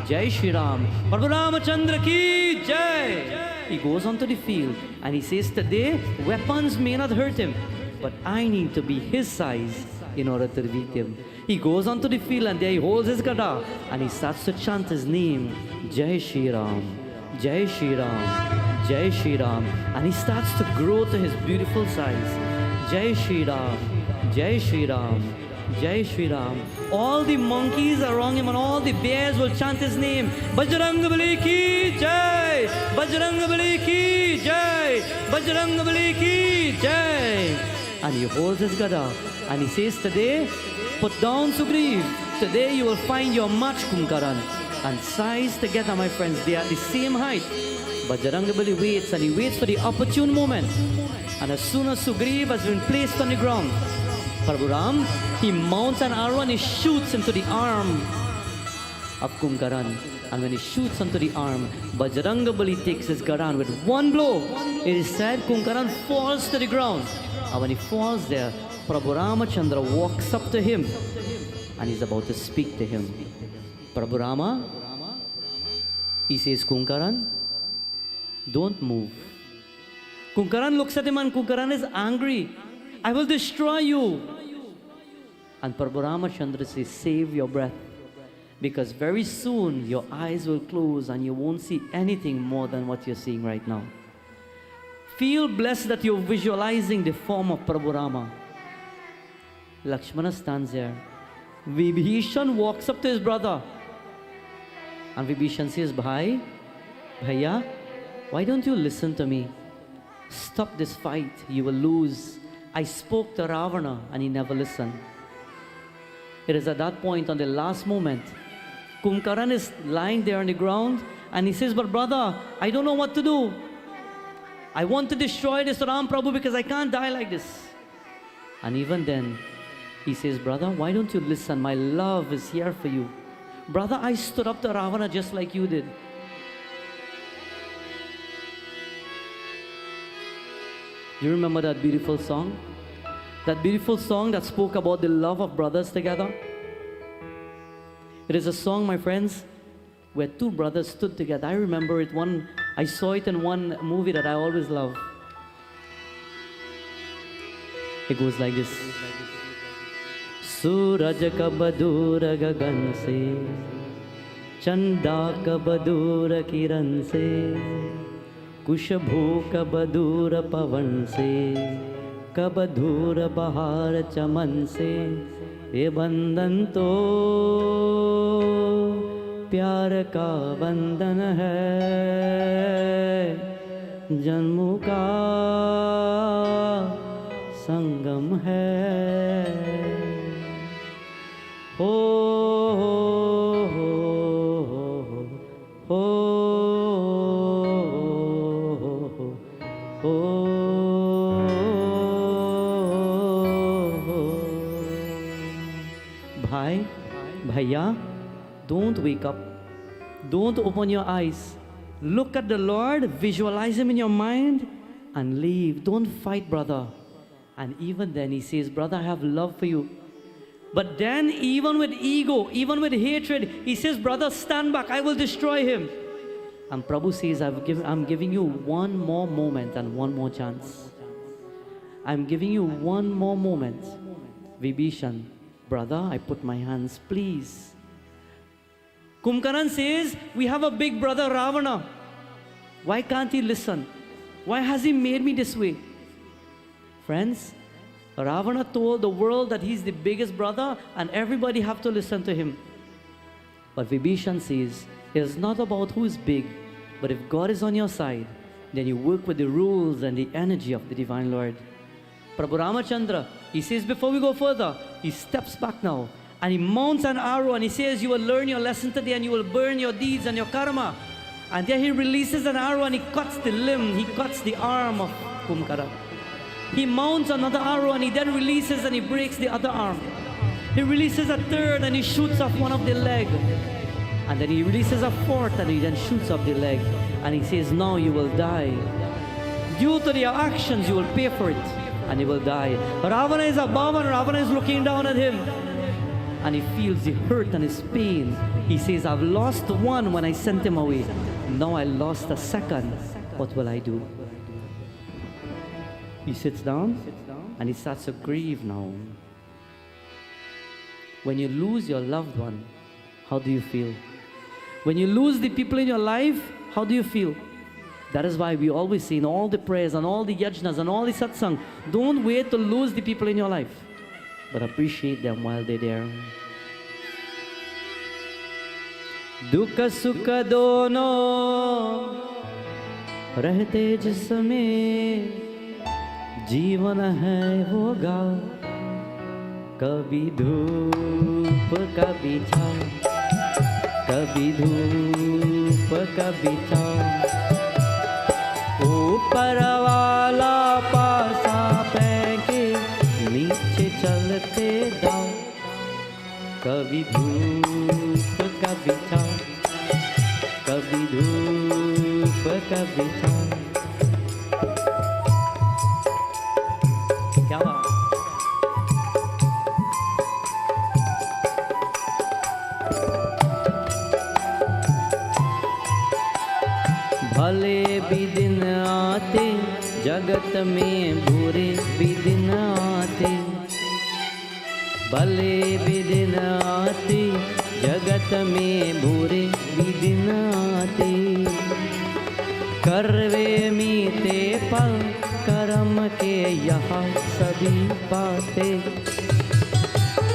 Jai Shri Ram, Prabhu Ramachandra ki Jai. He goes onto the field and he says, today, weapons may not hurt him, but I need to be his size in order to defeat him. He goes onto the field and there he holds his gada and he starts to chant his name, Jai Shri Ram, Jai Shri Ram, Jai Shri Ram, and he starts to grow to his beautiful size. Jai Shri Ram, Jai Shri Ram, Jai Shri Ram. All the monkeys around him and all the bears will chant his name. Bajrangabali ki Jai, Bajrangabali ki Jai, Bajrangabali ki Jai. And he holds his gada and he says, today, put down Sugriv. Today you will find your match, Kumbhakarna. And size together, my friends, they are the same height. Bajrangabali waits and he waits for the opportune moment. And as soon as Sugriv has been placed on the ground, Prabhu Ram, he mounts an arrow and he shoots into the arm of Kumbhakarna. And when he shoots onto the arm, Bajrangabali takes his garan with one blow. It is said Kumbhakarna falls to the ground. And when he falls there, Prabhu Ramachandra walks up to him and he's about to speak to him. Prabhu Rama, he says, Kumbhakarna, don't move. Kumbhakarna looks at him and Kumbhakarna is angry. I will destroy you. And Prabhu Ramachandra says, save your breath. Because very soon your eyes will close and you won't see anything more than what you're seeing right now. Feel blessed that you're visualizing the form of Prabhu Rama. Lakshmana stands there. Vibhishan walks up to his brother. And Vibhishan says, Bhai, Bhaiya, why don't you listen to me? Stop this fight, you will lose. I spoke to Ravana and he never listened. It is at that point, on the last moment, Kumbhakarna is lying there on the ground and he says, but brother, I don't know what to do. I want to destroy this Ram Prabhu because I can't die like this. And even then, he says, brother, why don't you listen? My love is here for you. Brother, I stood up to Ravana just like you did. Do you remember that beautiful song? That beautiful song that spoke about the love of brothers together? It is a song, my friends, where two brothers stood together. I remember it. I saw it in one movie that I always love. It goes like this. सूरज कब दूर गगन से, चंदा कब दूर किरण से, कुशभू कब दूर पवन से, कब दूर बहार चमन से, ये बंधन तो प्यार का बंधन है, जन्मों का संगम है। हो भाई भैया, don't wake up, don't open your eyes, look at the Lord, visualize him in your mind and leave. Don't fight, brother. And even then he says, brother, I have love for you. But then even with ego, even with hatred, he says, brother, stand back, I will destroy him. And Prabhu says, I'm giving you one more moment and one more chance. I'm giving you one more moment. Vibhishan, brother, I put my hands, please. Kumbhakarna says, we have a big brother Ravana. Why can't he listen? Why has he made me this way? Friends, Ravana told the world that he's the biggest brother and everybody have to listen to him. But Vibhishan says, it is not about who is big, but if God is on your side, then you work with the rules and the energy of the Divine Lord. Prabhu Ramachandra, he says, before we go further, he steps back now and he mounts an arrow and he says, you will learn your lesson today and you will burn your deeds and your karma. And then he releases an arrow and he cuts the limb, he cuts the arm of Kumbhakarna. He mounts another arrow and he then releases and he breaks the other arm. He releases a third and he shoots off one of the leg. And then he releases a fourth and he then shoots off the leg. And he says, now you will die. Due to your actions, you will pay for it. And he will die. Ravana is above and Ravana is looking down at him. And he feels the hurt and his pain. He says, I've lost one when I sent him away. Now I lost a second. What will I do? He sits down and he starts to grieve now. When you lose your loved one, how do you feel? When you lose the people in your life, how do you feel? That is why we always say in all the prayers and all the yajnas and all the satsang, don't wait to lose the people in your life, but appreciate them while they're there. Dukha sukha dono रहते जिसमें जीवन है वो गाँव कभी धूप कभी छाँव कभी धूप कभी छाँव ऊपर वाला पासा फेंके नीचे चलते दाव कभी धूप कभी छाँव कभी धूप कभी छाँव क्या बात भले भी दिन आते जगत में बुरे भी दिन आते भले भी दिन आते जगत में बुरे भी दिन आते करवे मीते पल कर्म के यहाँ सभी बातें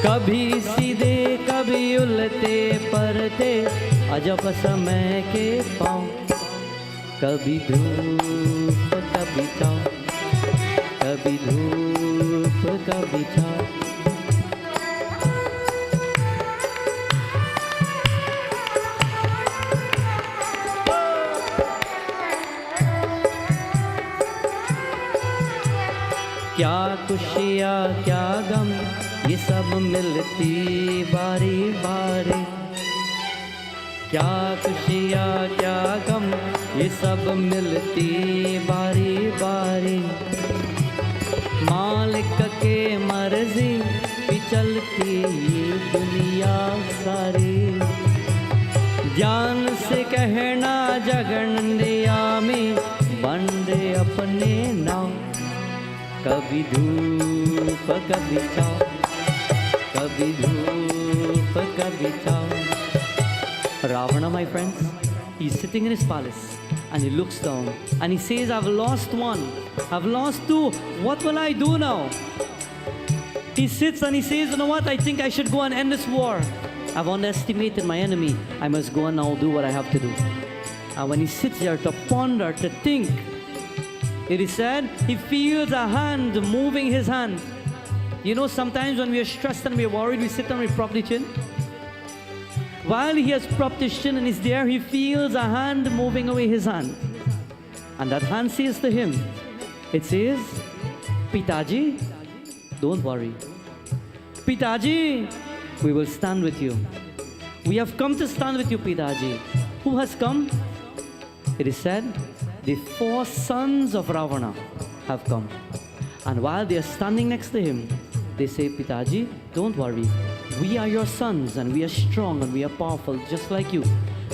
कभी सीधे कभी उल्टे पड़ते अजब समय के पाँव कभी धूप कभी छाँव कभी धूप क्या खुशियाँ क्या गम ये सब मिलती बारी बारी, क्या खुशियाँ क्या गम ये सब मिलती बारी बारी, मालिक के मर्जी भी चलती ये दुनिया सारी, ज्ञान से कहना जगन्या में बंदे अपने नाम, कभी धूप कभी छाँव, कभी धूप कभी छाँव. Ravana, my friends, he's sitting in his palace and he looks down and he says, I've lost one, I've lost two, what will I do now? He sits and he says, you know what, I think I should go and end this war. I've underestimated my enemy, I must go and now do what I have to do. And when he sits there to ponder, to think, it is said, he feels a hand moving his hand. You know, sometimes when we are stressed and we are worried, we sit and we prop the chin. While he has propped his chin and is there, he feels a hand moving away his hand. And that hand says to him, it says, Pitaji, don't worry. Pitaji, we will stand with you. We have come to stand with you, Pitaji. Who has come? It is said, the 4 sons of Ravana have come. And while they are standing next to him, they say, Pitaji, don't worry. We are your sons and we are strong and we are powerful just like you.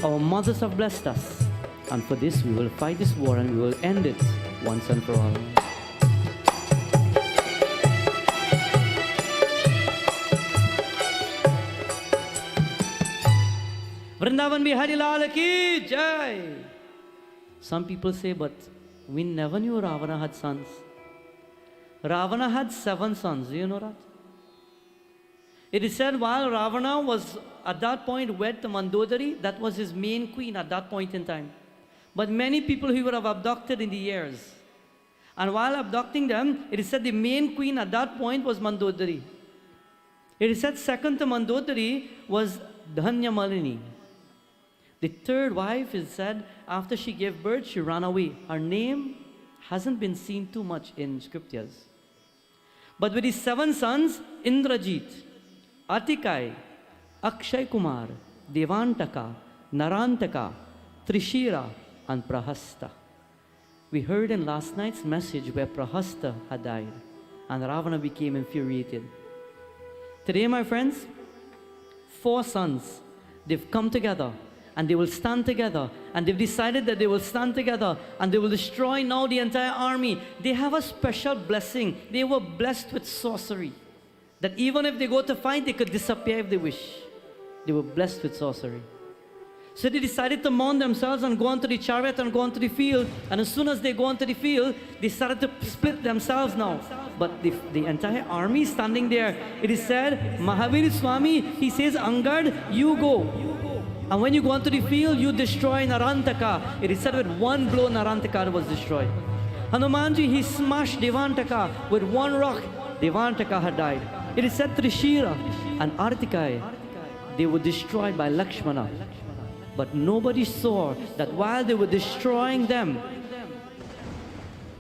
Our mothers have blessed us. And for this, we will fight this war and we will end it once and for all. Vrindavan Bihari Lal ki Jai. Some people say, but we never knew Ravana had sons. Ravana had 7 sons. Do you know that? It is said while Ravana was at that point wed to Mandodari, that was his main queen at that point in time. But many people he would have abducted in the years. And while abducting them, it is said the main queen at that point was Mandodari. It is said second to Mandodari was Dhanyamalini. The third wife is said after she gave birth, she ran away. Her name hasn't been seen too much in scriptures. But with his 7 sons, Indrajit, Atikai, Akshay Kumar, Devantaka, Narantaka, Trishira, and Prahasta. We heard in last night's message where Prahasta had died and Ravana became infuriated. Today, my friends, 4 sons, they've come together and they will stand together and they've decided that they will stand together and they will destroy now the entire army. They have a special blessing. They were blessed with sorcery. That even if they go to fight, they could disappear if they wish. They were blessed with sorcery. So they decided to mount themselves and go onto the chariot and go onto the field. And as soon as they go onto the field, they started to split themselves now. But the entire army is standing there. It is said, Mahavir Swami, he says, Angad, you go. And when you go onto the field, you destroy Narantaka. It is said with 1 blow, Narantaka was destroyed. Hanumanji, he smashed Devantaka with 1 rock. Devantaka had died. It is said Trishira and Artikai, they were destroyed by Lakshmana. But nobody saw that while they were destroying them,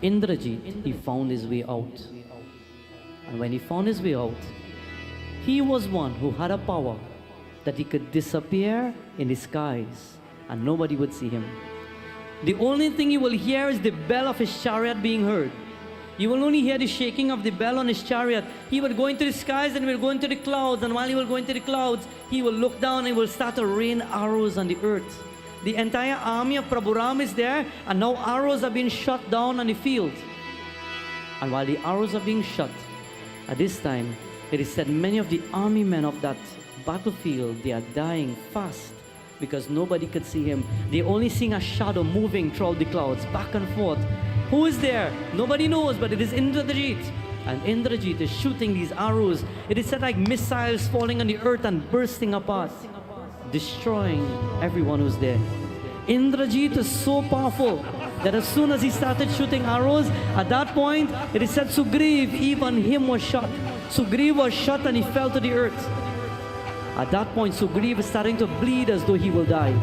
Indrajit, he found his way out. And when he found his way out, he was one who had a power that he could disappear in the skies and nobody would see him. The only thing you will hear is the bell of his chariot being heard. You will only hear the shaking of the bell on his chariot. He will go into the skies and will go into the clouds, and while he will go into the clouds, he will look down and will start to rain arrows on the earth. The entire army of Prabhu Ram is there, and now arrows are being shot down on the field. And while the arrows are being shot, at this time, it is said many of the army men of that battlefield, they are dying fast because nobody could see him. They only seeing a shadow moving throughout the clouds, back and forth. Who is there? Nobody knows, but it is Indrajit. And Indrajit is shooting these arrows. It is said like missiles falling on the earth and bursting apart, destroying everyone who's there. Indrajit is so powerful that as soon as he started shooting arrows, at that point, it is said Sugriv, even him was shot. Sugriv was shot and he fell to the earth. At that point, Sugriv is starting to bleed as though he will die.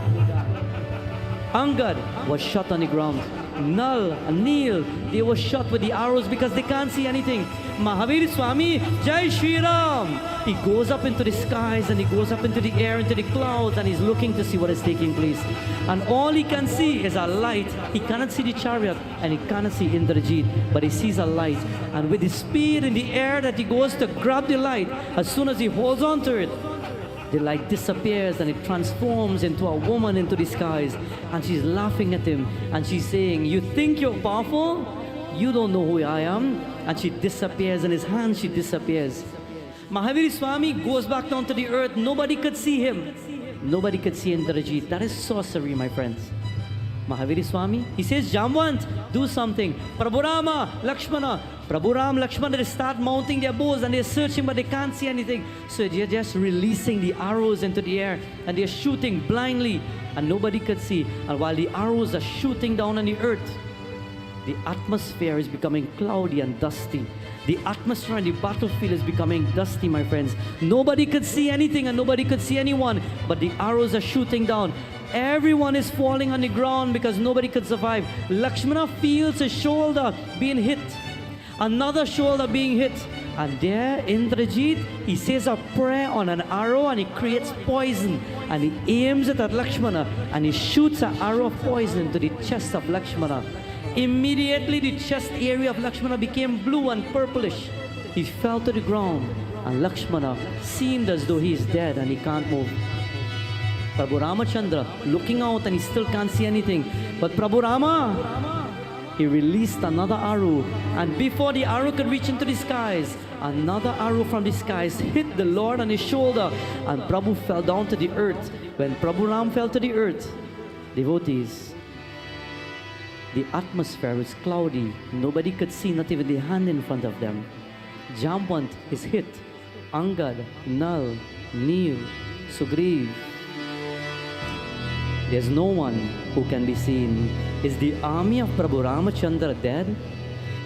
Angad was shot on the ground. Nal, Neel, they were shot with the arrows because they can't see anything. Mahavir Swami, Jai Shri Ram. He goes up into the skies and he goes up into the air, into the clouds, and he's looking to see what is taking place. And all he can see is a light. He cannot see the chariot and he cannot see Indrajit, but he sees a light. And with the speed in the air that he goes to grab the light, as soon as he holds on to it, the light disappears and it transforms into a woman into the skies. And she's laughing at him and she's saying, "You think you're powerful? You don't know who I am." And she disappears. In his hand she disappears. Mahavir Swami goes back down to the earth. Nobody could see him. Nobody could see Indrajit. That is sorcery, my friends. Mahavir Swami, he says, "Jamwant, do something." Prabhu Rama, Lakshmana. Prabhu Ram, Lakshmana, they start mounting their bows and they're searching, but they can't see anything. So they're just releasing the arrows into the air and they're shooting blindly and nobody could see. And while the arrows are shooting down on the earth, the atmosphere is becoming cloudy and dusty. The atmosphere on the battlefield is becoming dusty, my friends. Nobody could see anything and nobody could see anyone, but the arrows are shooting down. Everyone is falling on the ground because nobody could survive. Lakshmana feels his shoulder being hit. Another shoulder being hit. And there, Indrajit, he says a prayer on an arrow and he creates poison. And he aims it at Lakshmana and he shoots an arrow of poison to the chest of Lakshmana. Immediately the chest area of Lakshmana became blue and purplish. He fell to the ground and Lakshmana seemed as though he is dead and he can't move. Prabhu Ramachandra looking out and he still can't see anything. But Prabhu Rama, he released another arrow, and before the arrow could reach into the skies, another arrow from the skies hit the Lord on his shoulder and Prabhu fell down to the earth. When Prabhu Ram fell to the earth, devotees, the atmosphere was cloudy. Nobody could see, not even the hand in front of them. Jamwant is hit. Angad, Nal, Neel, Sugriv. There's no one who can be seen. Is the army of Prabhu Ramachandra dead?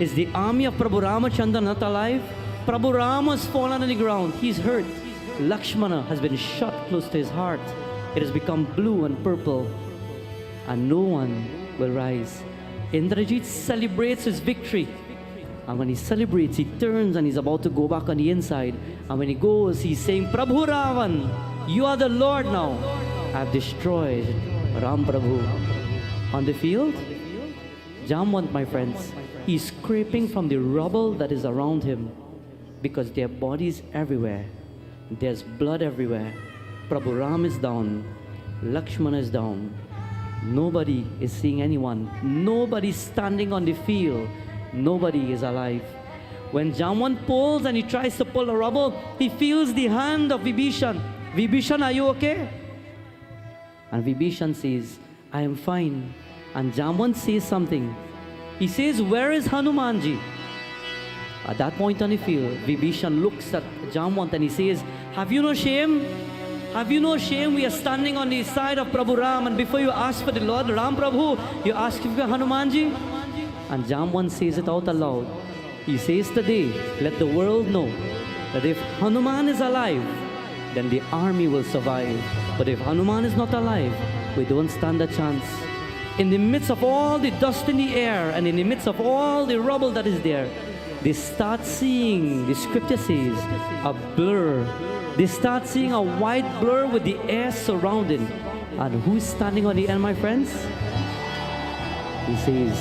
Is the army of Prabhu Ramachandra not alive? Prabhu Rama has fallen on the ground. He's hurt. Lakshmana has been shot close to his heart. It has become blue and purple. And no one will rise. Indrajit celebrates his victory. And when he celebrates, he turns and he's about to go back on the inside. And when he goes, he's saying, "Prabhu Ravan, you are the Lord now. I've destroyed Ram Prabhu." On the field, Jamwant, my friends, he's scraping from the rubble that is around him because there are bodies everywhere. There's blood everywhere. Prabhu Ram is down. Lakshmana is down. Nobody is seeing anyone. Nobody standing on the field. Nobody is alive. When Jamwant pulls and he tries to pull the rubble, he feels the hand of Vibhishan. "Vibhishan, are you okay?" And Vibhishan says, "I am fine." And Jamwant says something. He says, "Where is Hanumanji?" At that point on the field, Vibhishan looks at Jamwant and he says, "Have you no shame? Have you no shame? We are standing on the side of Prabhu Ram, and before you ask for the Lord Ram Prabhu, you ask for Hanumanji?" And Jamwant says it out aloud. He says, "Today, let the world know that if Hanuman is alive, then the army will survive. But if Hanuman is not alive, we don't stand a chance." In the midst of all the dust in the air and in the midst of all the rubble that is there, they start seeing, the scripture says, a blur. They start seeing a white blur with the air surrounding. And who is standing on the end, my friends? He says,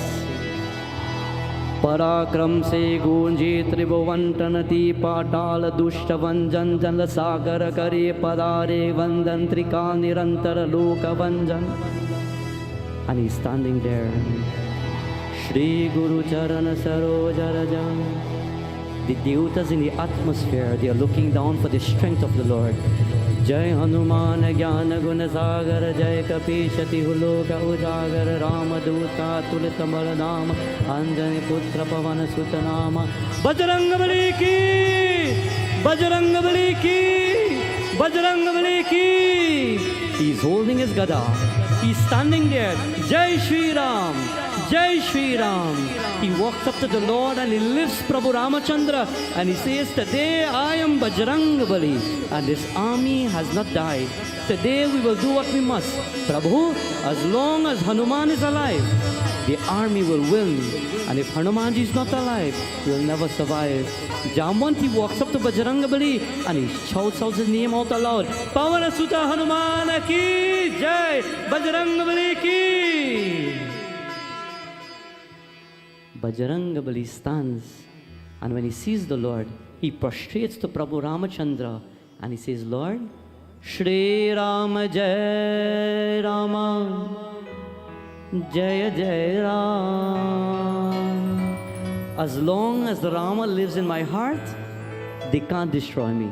"Parakram se gunji tribhuvantanati patal dushtavanjan jala sagar kare padare vandan trika nirantara loka vanjan." And he's standing there. Shri Guru Charana Saroja Raja. The devatas in the atmosphere, they are looking down for the strength of the Lord. Jai Hanuman Jnana Guna Sagar Jai Kapishati Huloka Ujagar Ramaduta Tulitamal Nama Anjani Putra Pavana Sutanama. Bajrangabali ki! Bajrangabali ki! Bajrangabali ki! He's holding his gada. He's standing there. Jai Shri Ram! Jai Shri Ram! He walks up to the Lord and he lifts Prabhu Ramachandra and he says, "Today I am Bajrangabali and this army has not died. Today we will do what we must. Prabhu, as long as Hanuman is alive, the army will win. And if Hanumanji is not alive, he will never survive. Jamwanti walks up to Bajrangabali and he shouts out his name out aloud. Pavana Sutta Hanuman ki jai, Bajrangabali ki. Bajrangabali stands, and when he sees the Lord, he prostrates to Prabhu Ramachandra and he says, Lord, Shri Rama Jai Rama Jaya Jai Ram. As long as Rama lives in my heart, they can't destroy me.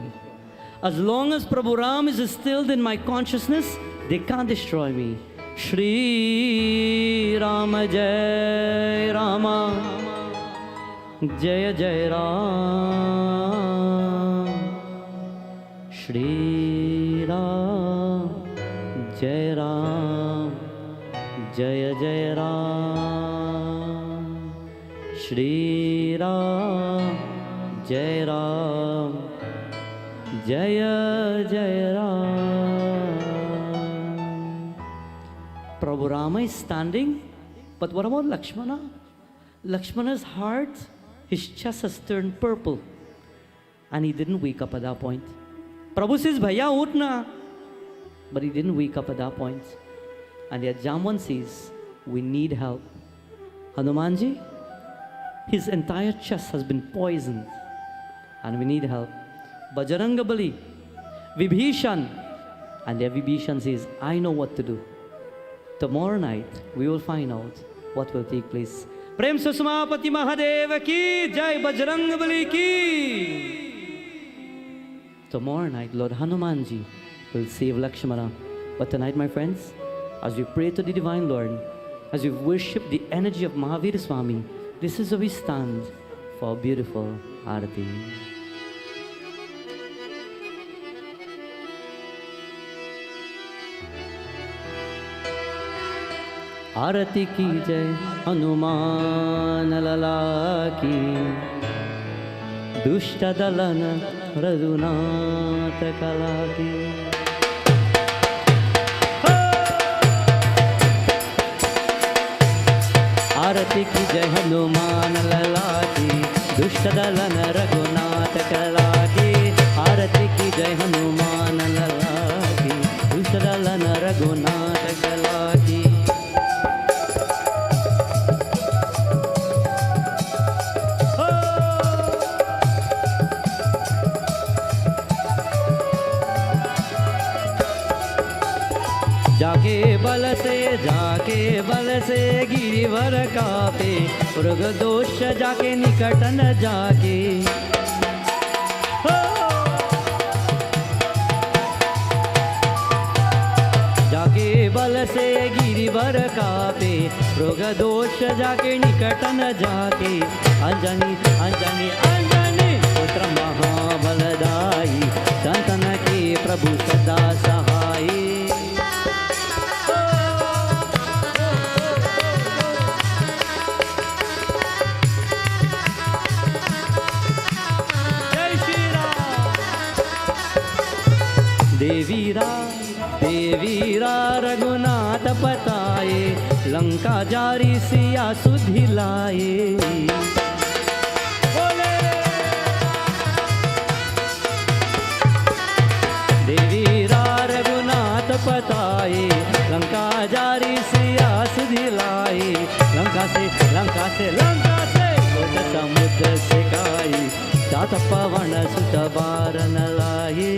As long as Prabhu Ram is instilled in my consciousness, they can't destroy me. Shri Rama Jai Rama Jaya Jai Ram. Shri Ram Jai Ram Jaya Jaya Ram. Shri Ram Jai Ram Jaya Jaya Ram. Prabhu Rama is standing, but what about Lakshmana? Lakshmana's heart, his chest has turned purple, and he didn't wake up at that point. Prabhu says, Bhaiya, utna. But he didn't wake up at that point. And yet Jamwan says, we need help. Hanumanji, his entire chest has been poisoned, and we need help. Bajrangabali, Vibhishan, and there Vibhishan says, I know what to do. Tomorrow night, we will find out what will take place. Prem Susmapati Mahadeva ki Jai, Bajrangabali ki. Tomorrow night, Lord Hanumanji will save Lakshmana. But tonight, my friends, as we pray to the Divine Lord, as we worship the energy of Mahavir Swami, this is where we stand for a beautiful Arati. Arati ki jai, Hanuman lala ki, Dushta dalana Raghunatha kala ki. Arati ki jai, Hanuman lala ki, Dushta dalana Raghunatha kala ki. Arati ki jai, Hanuman lala ki, Dushta dalana Raghunatha kala ki. जाके बल से गिरिवर कापे, मृग दोष जाके निकट न जाके। जाके बल से गिरिवर कापे, मृग दोष जाके निकट न जाके। अंजनी अंजनी अंजनी पुत्र महाबलदाई, संतन के प्रभु सदा सहाई। देवीरा देवीरा रघुनाथ पताए, लंका जारी सिया सुधि लाए। देवीरा रघुनाथ पताए, लंका जारी सिया सुधि लाए। लंका से लंका से लंका से घोट समुद्र सिकाई, तात पवन सुत बारन लाए।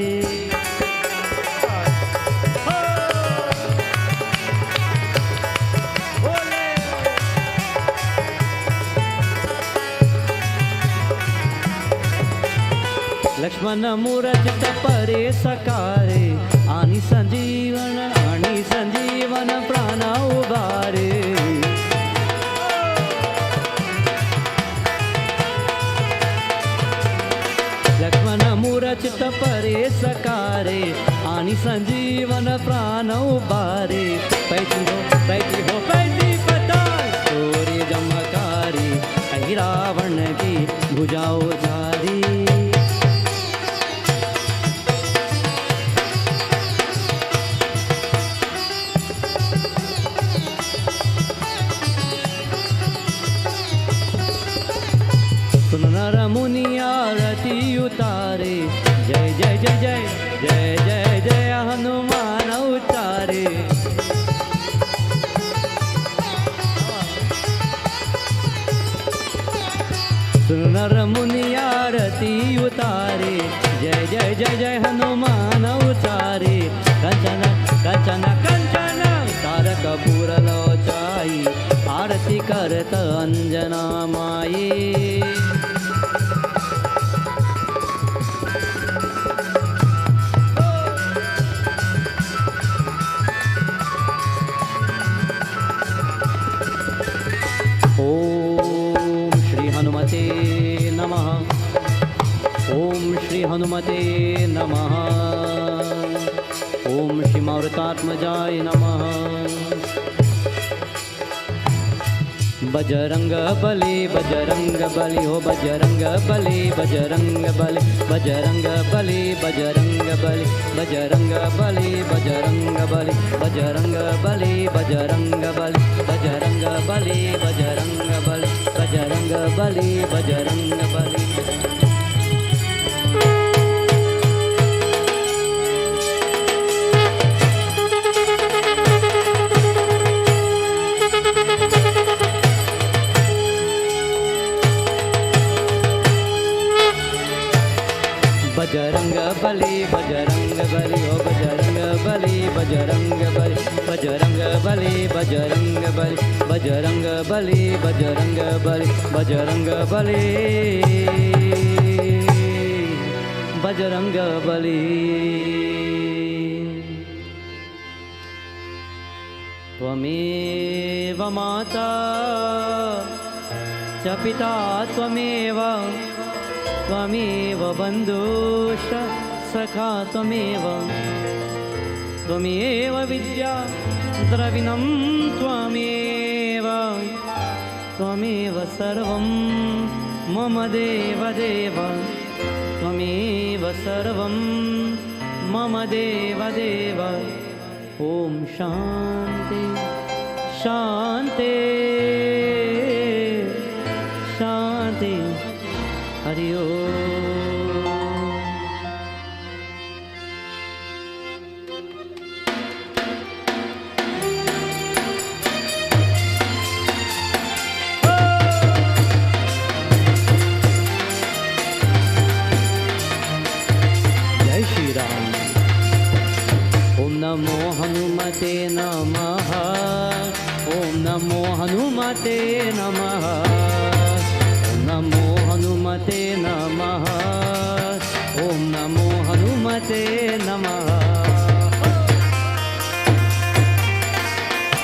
लक्ष्मण मूरत परे सकारे, आनी संजीवन प्राण उबारे। लक्ष्मण मूरत परे सकारे, आनी संजीवन प्राण उबारे। पैती हो पैती पताल, तोरे जमकारी, रावण की भुजाओ जारी। नर मुनि आरती उतारे, जय जय जय जय जय जय जय हनुमान उतारे। नर मुनि आरती उतारे, जय जय जय जय हनुमान उतारे। कंचन कंचन कंचन तारक पूर लोचाई, आरती करत अंजना माई। ओम श्री हनुमते नमः, ओम श्री हनुमते नमः, ओम श्री मारुतात्मजाय नमः। बजरंग बली हो बजरंग बली, बजरंग बली बजरंग बली, बजरंग बली बजरंग बली, बजरंग बली बजरंग बली, बजरंग बली बजरंग बली, बजरंग बली बजरंग बली, बजरंग बली। बजरंग बली हो बजरंग बली, बजरंग बली बजरंग बली, बजरंग बली बजरंग बली, बजरंग बली बजरंग बली, बजरंग बली। त्वमेव माता च पिता त्वमेव, त्वमेव बन्धुश्च सखा त्वमेव, त्वमेव विद्या द्रविणं त्वमेव, त्वमेव सर्वं मम देवदेव, त्वमेव सर्वं मम देवदेव। ॐ शान्ति शान्ति शान्ति, हरि ओम। जय श्री राम। ओम नमो हनुमते नमः, ओम नमो हनुमते नमः, नमो हनुमते नमः, ओम नमो हनुमते नमः।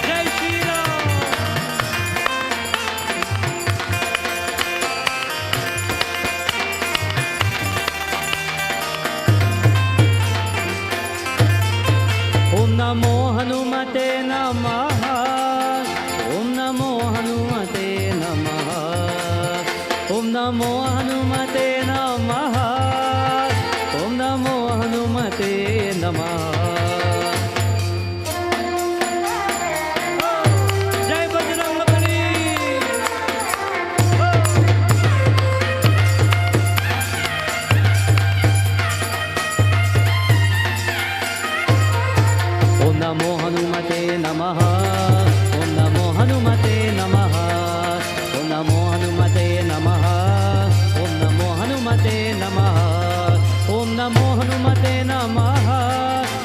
जय श्री राम। ओम नमो हनुमते नमः, ओम नमो हनुमते नमः, ओम नमो हनुमते नमः, ओम नमो हनुमते नमः। जय बजरंगबली। ओम नमो हनुमते नमः, ओम नमो हनुमते नमः, ओम नमो हनुमते नमः, ओम नमो हनुमते नमः, ओम नमो हनुमते नमः,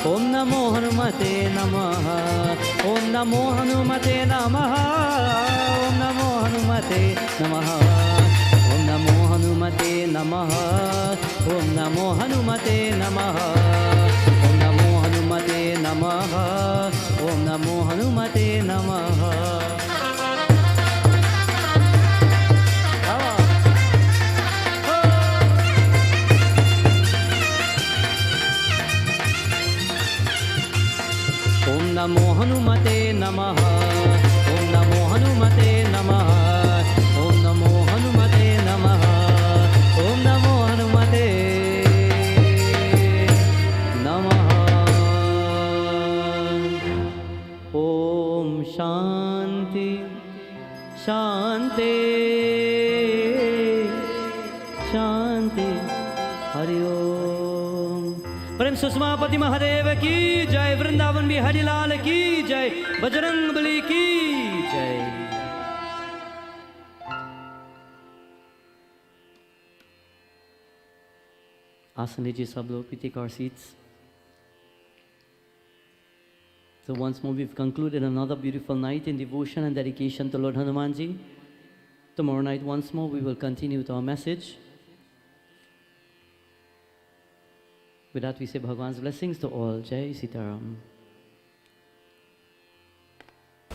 ओम नमो हनुमते नमः, ओम नमो हनुमते नमः, ओम नमो हनुमते नमः, ओम नमो हनुमते नमः, ओम नमो हनुमते नमः, ओम नमो हनुमते नमः, ओम नमो हनुमते नमः। ओम नमो हनुमते नमः, ओम नमो हनुमते नमः, ओम नमो हनुमते नमः, ओम नमो हनुमते नमः। ओम शांति शांति Hari Om. Prem Susmapati Mahadev ki jai, Vrindavan Bihari Lal ki jai, Bajrang Bali ki jai. आसन लीजिए सब लोग, we take our seats. So once more we've concluded another beautiful night in devotion and dedication to Lord Hanumanji. Tomorrow night once more we will continue with our message. With that we say Bhagwan's blessings to all. Jai Sitaram.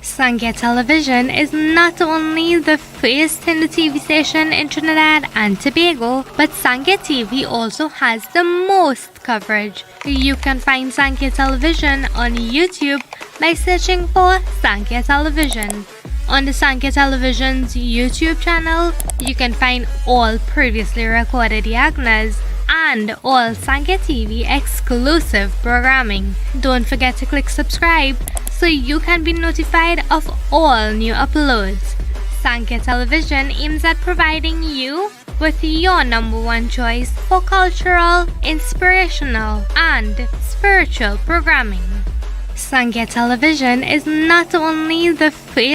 Sankhya Television is not only the first Hindu TV station in Trinidad and Tobago, but Sankhya TV also has the most coverage. You can find Sankhya Television on YouTube by searching for Sankhya Television. On the Sankhya Television's YouTube channel, you can find all previously recorded yagnas and all Sankhya TV exclusive programming. Don't forget to click subscribe so you can be notified of all new uploads. Sankhya Television aims at providing you with your #1 choice for cultural, inspirational, and spiritual programming. Sankhya Television is not only the first